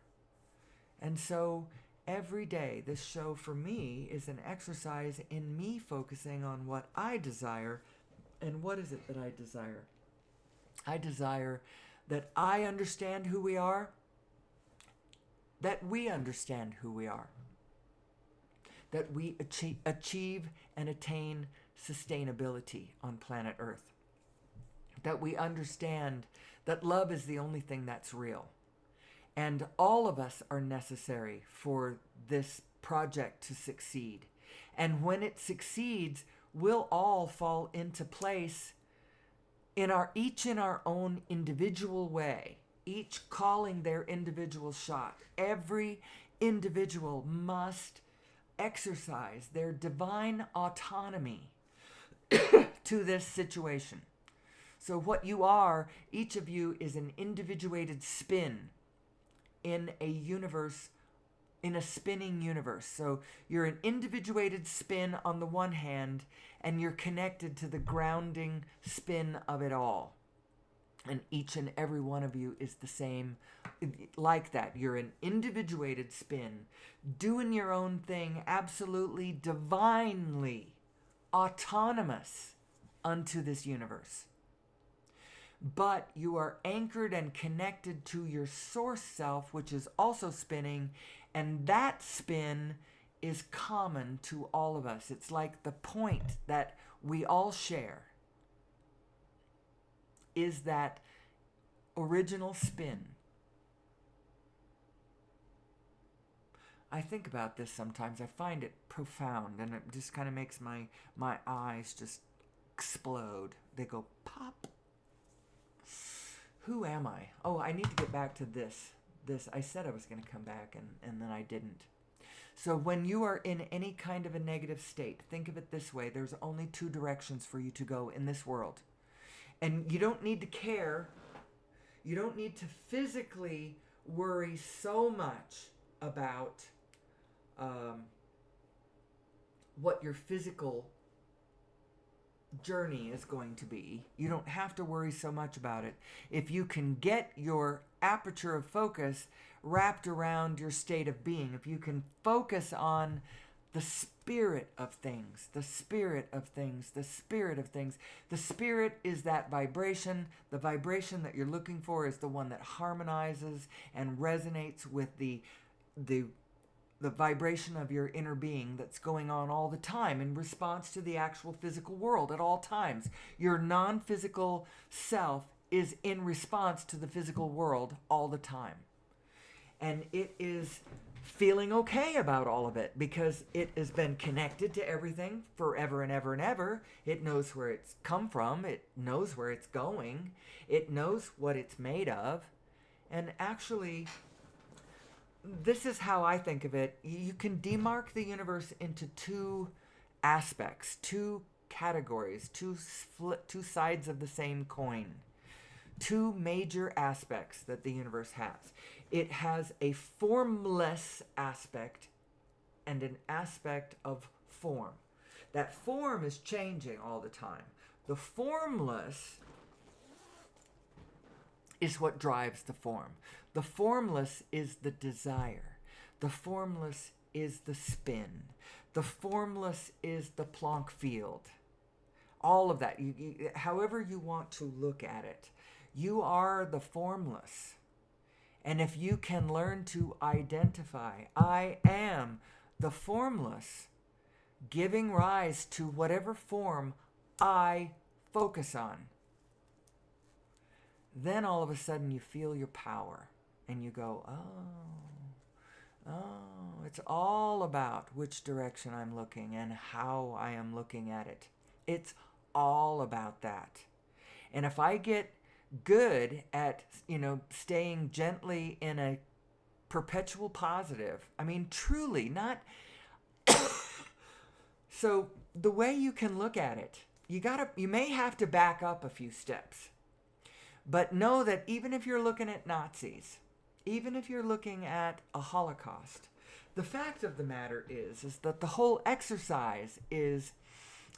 And so every day, this show for me is an exercise in me focusing on what I desire. And what is it that I desire? I desire that I understand who we are, that we understand who we are, that we achieve and attain sustainability on planet Earth, that we understand that love is the only thing that's real. And all of us are necessary for this project to succeed. And when it succeeds, we'll all fall into place each in our own individual way, each calling their individual shot. Every individual must exercise their divine autonomy to this situation. So what you are, each of you is an individuated spin in a universe, in a spinning universe. So you're an individuated spin on the one hand, and you're connected to the grounding spin of it all. And each and every one of you is the same, like that. You're an individuated spin, doing your own thing, absolutely divinely autonomous unto this universe. But you are anchored and connected to your source self, which is also spinning, and that spin is common to all of us. It's like the point that we all share is that original spin. I think about this sometimes. I find it profound, and it just kind of makes my eyes just explode. They go pop. Who am I? Oh, I need to get back to this. I said I was going to come back, and then I didn't. So when you are in any kind of a negative state, think of it this way. There's only two directions for you to go in this world. And you don't need to care. You don't need to physically worry so much about what your physical journey is going to be. You don't have to worry so much about it. If you can get your aperture of focus wrapped around your state of being, if you can focus on the spirit of things, the spirit of things, the spirit of things. The spirit is that vibration. The vibration that you're looking for is the one that harmonizes and resonates with the vibration of your inner being that's going on all the time in response to the actual physical world at all times. Your non-physical self is in response to the physical world all the time. And it is feeling okay about all of it because it has been connected to everything forever and ever and ever. It knows where it's come from. It knows where it's going. It knows what it's made of. And actually, this is how I think of it. You can demark the universe into two aspects, two categories, two sides of the same coin. Two major aspects that the universe has. It has a formless aspect and an aspect of form. That form is changing all the time. The formless is what drives the form. The formless is the desire. The formless is the spin. The formless is the Planck field. All of that, however you want to look at it. You are the formless. And if you can learn to identify, I am the formless, giving rise to whatever form I focus on, then all of a sudden you feel your power and you go, it's all about which direction I'm looking and how I am looking at it. It's all about that. And if I get good at, staying gently in a perpetual positive, I mean, truly, not. So the way you can look at it, you may have to back up a few steps. But know that even if you're looking at Nazis, even if you're looking at a Holocaust, the fact of the matter is that the whole exercise is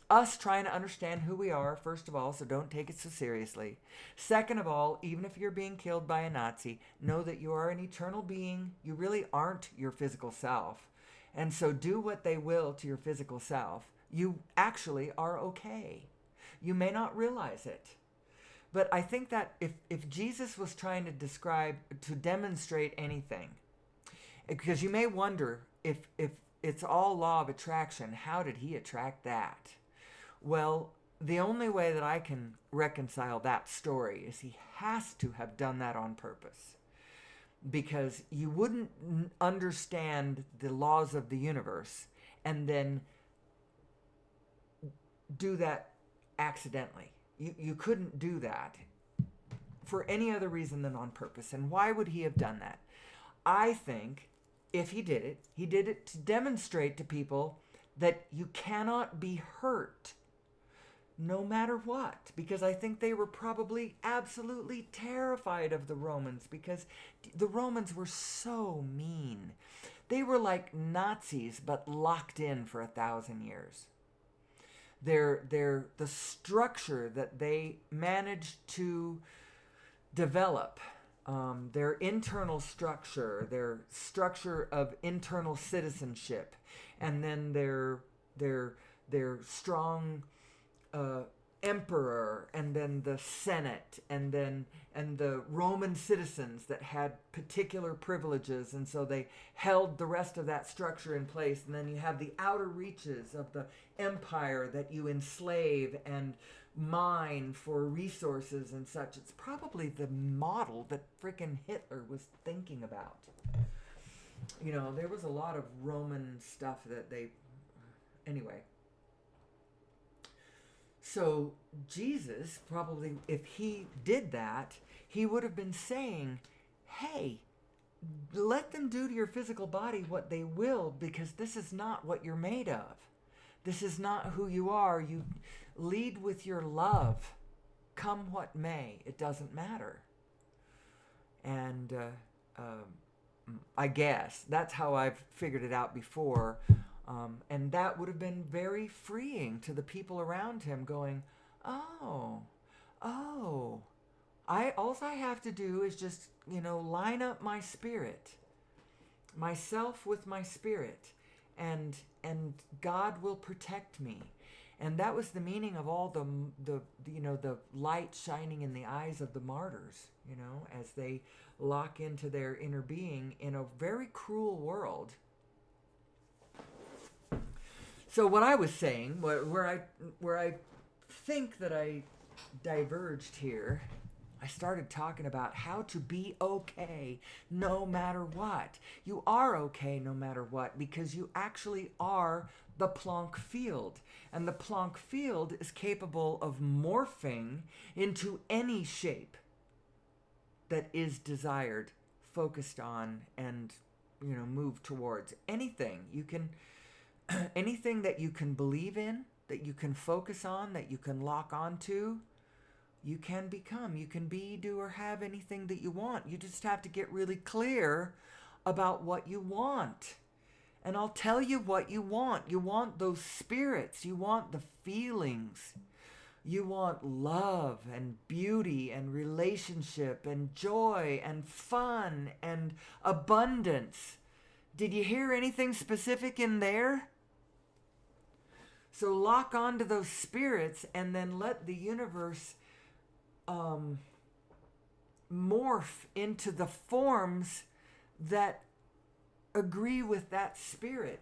us trying to understand who we are, first of all, so don't take it so seriously. Second of all, even if you're being killed by a Nazi, know that you are an eternal being. You really aren't your physical self. And so do what they will to your physical self. You actually are okay. You may not realize it. But I think that if Jesus was trying to demonstrate anything, because you may wonder if it's all law of attraction, how did he attract that? Well, the only way that I can reconcile that story is he has to have done that on purpose. Because you wouldn't understand the laws of the universe and then do that accidentally. You couldn't do that for any other reason than on purpose. And why would he have done that? I think if he did it to demonstrate to people that you cannot be hurt no matter what. Because I think they were probably absolutely terrified of the Romans, because the Romans were so mean. They were like Nazis, but locked in for 1,000 years. The structure that they managed to develop, their internal structure, their structure of internal citizenship, and then their strong emperor, and then the Senate, and the Roman citizens that had particular privileges, and so they held the rest of that structure in place. And then you have the outer reaches of the empire that you enslave and mine for resources and such. It's probably the model that frickin' Hitler was thinking about. There was a lot of Roman stuff that anyway. So Jesus probably, if he did that, he would have been saying, hey, let them do to your physical body what they will, because this is not what you're made of. This is not who you are. You lead with your love. Come what may, it doesn't matter. And I guess that's how I've figured it out before. And that would have been very freeing to the people around him, going, all I have to do is just, line up my spirit, myself with my spirit, and God will protect me. And that was the meaning of all the light shining in the eyes of the martyrs, as they lock into their inner being in a very cruel world. So what I was saying, where I think that I diverged here, I started talking about how to be okay no matter what. You are okay no matter what, because you actually are the Planck field. And the Planck field is capable of morphing into any shape that is desired, focused on, and move towards. Anything you can... Anything that you can believe in, that you can focus on, that you can lock onto, you can become. You can be, do, or have anything that you want. You just have to get really clear about what you want. And I'll tell you what you want. You want those spirits. You want the feelings. You want love and beauty and relationship and joy and fun and abundance. Did you hear anything specific in there? So lock onto those spirits and then let the universe morph into the forms that agree with that spirit.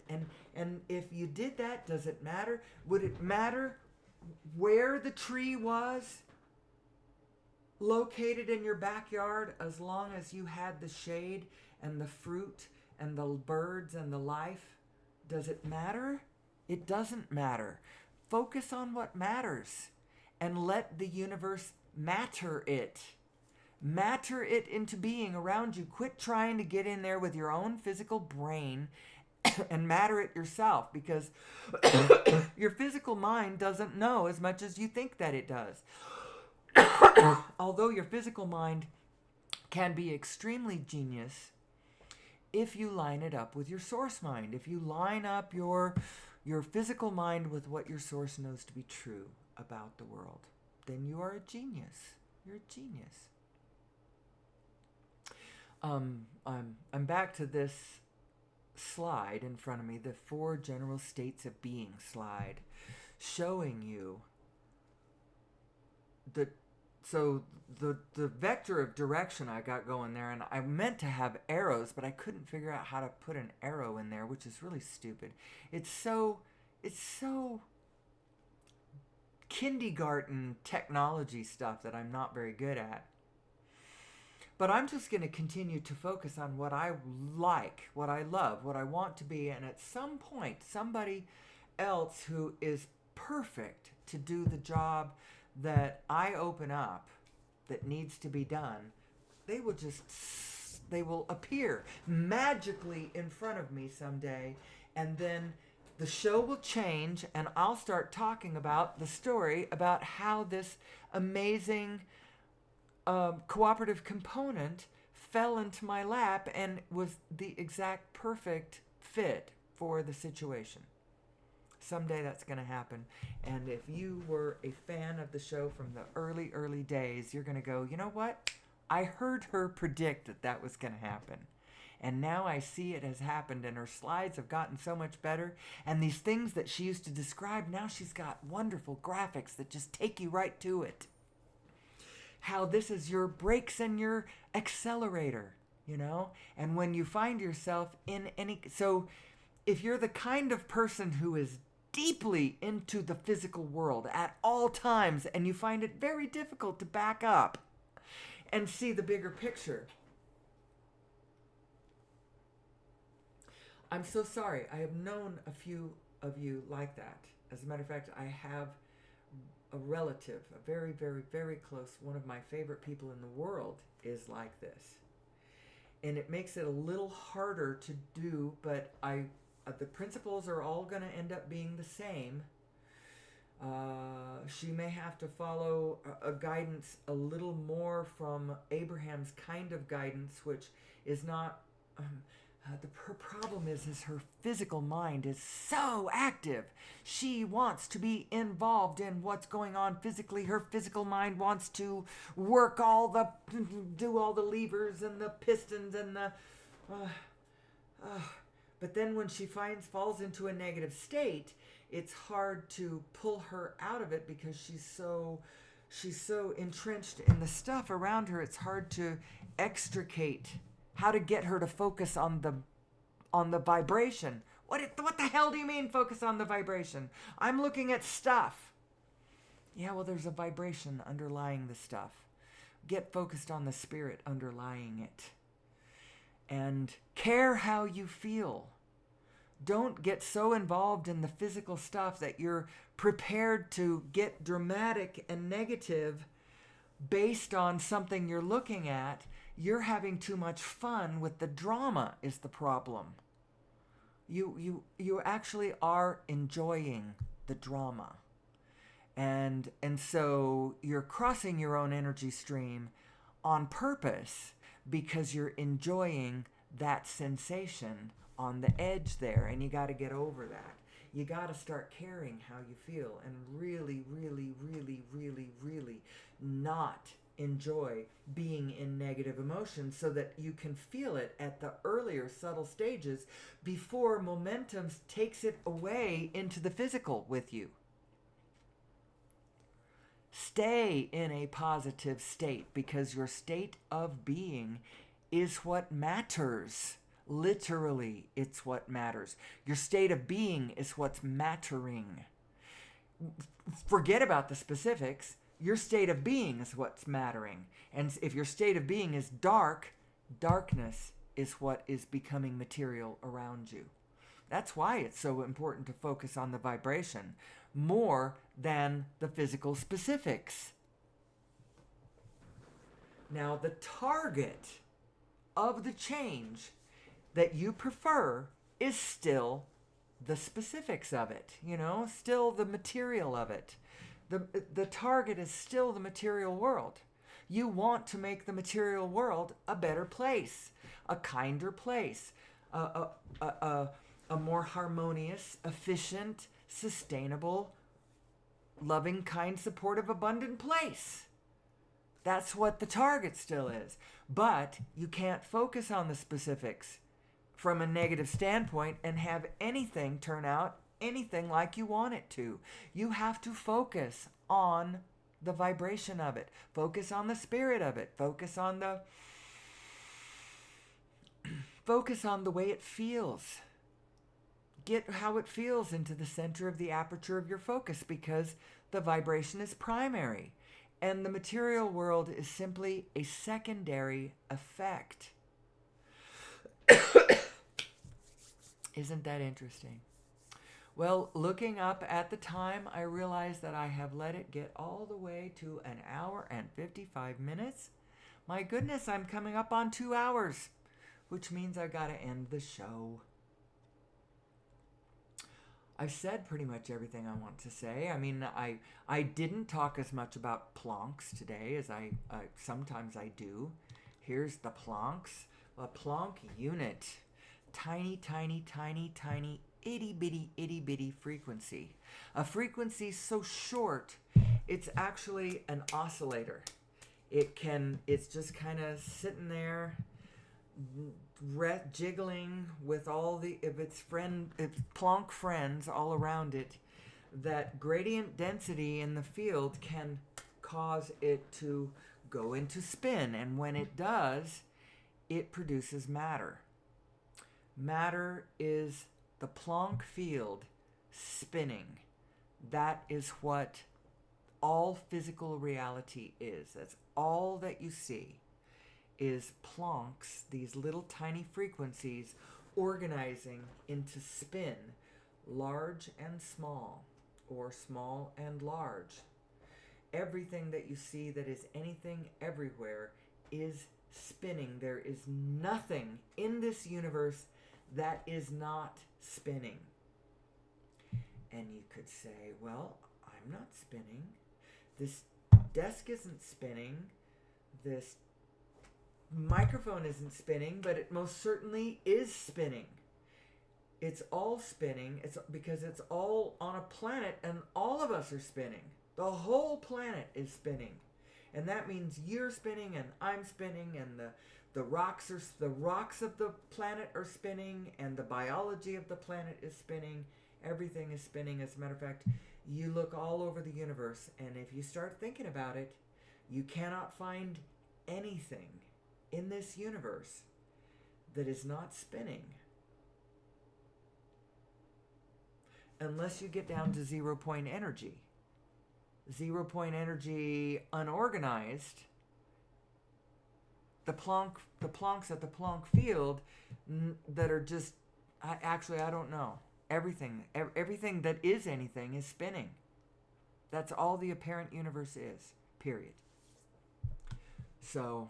And if you did that, does it matter? Would it matter where the tree was located in your backyard, as long as you had the shade and the fruit and the birds and the life? Does it matter? It doesn't matter. Focus on what matters. and let the universe matter it. Matter it into being around you. Quit trying to get in there with your own physical brain and matter it yourself, because your physical mind doesn't know as much as you think that it does. Although your physical mind can be extremely genius if you line it up with your source mind. If you line up your physical mind with what your source knows to be true about the world, then you are a genius. You're a genius. I'm back to this slide in front of me, the 4 general states of being slide, showing you the vector of direction I got going there, and I meant to have arrows, but I couldn't figure out how to put an arrow in there, which is really stupid. It's so kindergarten technology stuff that I'm not very good at. But I'm just going to continue to focus on what I like, what I love, what I want to be, and at some point, somebody else who is perfect to do the job that I open up that needs to be done, they will appear magically in front of me someday, and then the show will change, and I'll start talking about the story about how this amazing cooperative component fell into my lap and was the exact perfect fit for the situation. Someday that's going to happen. And if you were a fan of the show from the early days, you're going to go, you know what? I heard her predict that was going to happen. And now I see it has happened, and her slides have gotten so much better. And these things that she used to describe, now she's got wonderful graphics that just take you right to it. How this is your brakes and your accelerator, you know? And when you find yourself in so if you're the kind of person who is deeply into the physical world at all times, and you find it very difficult to back up and see the bigger picture, I'm so sorry. I have known a few of you like that. As a matter of fact, I have a relative, a very, very, very close, one of my favorite people in the world is like this. And it makes it a little harder to do, but the principles are all going to end up being the same. She may have to follow a guidance a little more from Abraham's kind of guidance, which is not... her problem is her physical mind is so active. She wants to be involved in what's going on physically. Her physical mind wants to work do all the levers and the pistons and the... But then when she falls into a negative state, it's hard to pull her out of it because she's so entrenched in the stuff around her. It's hard to extricate how to get her to focus on the vibration. What the hell do you mean focus on the vibration? I'm looking at stuff. Yeah, well, there's a vibration underlying the stuff. Get focused on the spirit underlying it. And care how you feel. Don't get so involved in the physical stuff that you're prepared to get dramatic and negative based on something you're looking at. You're having too much fun with the drama is the problem. You actually are enjoying the drama. And so you're crossing your own energy stream on purpose because you're enjoying that sensation on the edge there, and you got to get over that. You got to start caring how you feel and really, really, really, really, really not enjoy being in negative emotions so that you can feel it at the earlier subtle stages before momentum takes it away into the physical with you. Stay in a positive state because your state of being is what matters. Literally, it's what matters. Your state of being is what's mattering. Forget about the specifics. Your state of being is what's mattering. And if your state of being is dark, darkness is what is becoming material around you. That's why it's so important to focus on the vibration more than the physical specifics. Now, the target of the change that you prefer is still the specifics of it, still the material of it. The target is still the material world. You want to make the material world a better place, a kinder place, a more harmonious, efficient, sustainable, loving, kind, supportive, abundant place. That's what the target still is. But you can't focus on the specifics from a negative standpoint and have anything turn out anything like you want it to. You have to focus on the vibration of it. Focus on the spirit of it. Focus on the way it feels. Get how it feels into the center of the aperture of your focus, because the vibration is primary. And the material world is simply a secondary effect. Isn't that interesting? Well, looking up at the time, I realized that I have let it get all the way to 1 hour and 55 minutes. My goodness, I'm coming up on 2 hours, which means I gotta end the show. I've said pretty much everything I want to say. I mean, I didn't talk as much about Plancks today as I sometimes I do. Here's the Plancks. A Planck unit. Tiny, tiny, tiny, tiny, itty-bitty frequency. A frequency so short, it's actually an oscillator. It's just kind of sitting there, jiggling with all its Planck friends all around it. That gradient density in the field can cause it to go into spin, and when it does, it produces matter. Matter is the Planck field spinning. That is what all physical reality is. That's all that you see is Plancks, these little tiny frequencies organizing into spin, large and small, or small and large. Everything that you see that is anything everywhere is spinning. There is nothing in this universe that is not spinning. And you could say, well, I'm not spinning. This desk isn't spinning. This microphone isn't spinning, but it most certainly is spinning. It's all spinning. It's because it's all on a planet, and all of us are spinning. The whole planet is spinning. And that means you're spinning and I'm spinning, and the rocks of the planet are spinning, and the biology of the planet is spinning. Everything is spinning. As a matter of fact, you look all over the universe, and if you start thinking about it, you cannot find anything in this universe that is not spinning. Unless you get down to 0 point energy. 0 point energy unorganized, the Plancks at the Planck field that are just, I don't know. Everything that is anything is spinning. That's all the apparent universe is, period. So,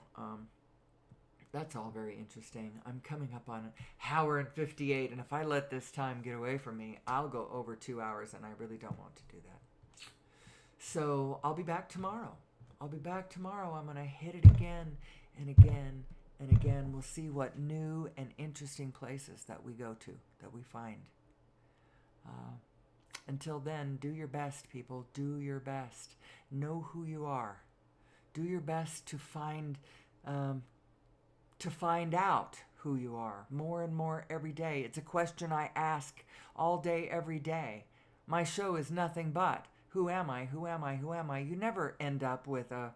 that's all very interesting. I'm coming up on an hour and 58, and if I let this time get away from me, I'll go over 2 hours, and I really don't want to do that. So I'll be back tomorrow. I'm going to hit it again and again and again. We'll see what new and interesting places that we go to, that we find. Until then, do your best, people. Do your best. Know who you are. Do your best to find out who you are more and more every day. It's a question I ask all day, every day. My show is nothing but, who am I? Who am I? Who am I? You never end up with a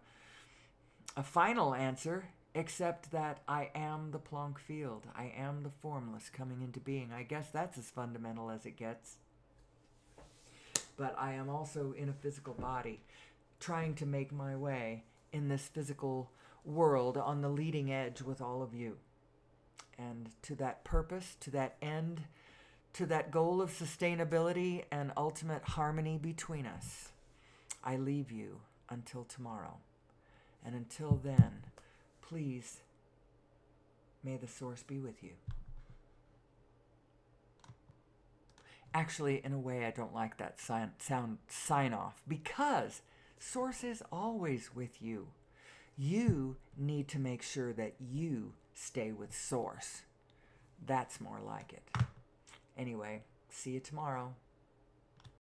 final answer, except that I am the Planck field. I am the formless coming into being. I guess that's as fundamental as it gets. But I am also in a physical body, trying to make my way in this physical world on the leading edge with all of you. And to that purpose, to that end, to that goal of sustainability and ultimate harmony between us, I leave you until tomorrow. And until then, please, may the Source be with you. Actually, in a way, I don't like that sign off, because Source is always with you. You need to make sure that you stay with Source. That's more like it. Anyway, see you tomorrow.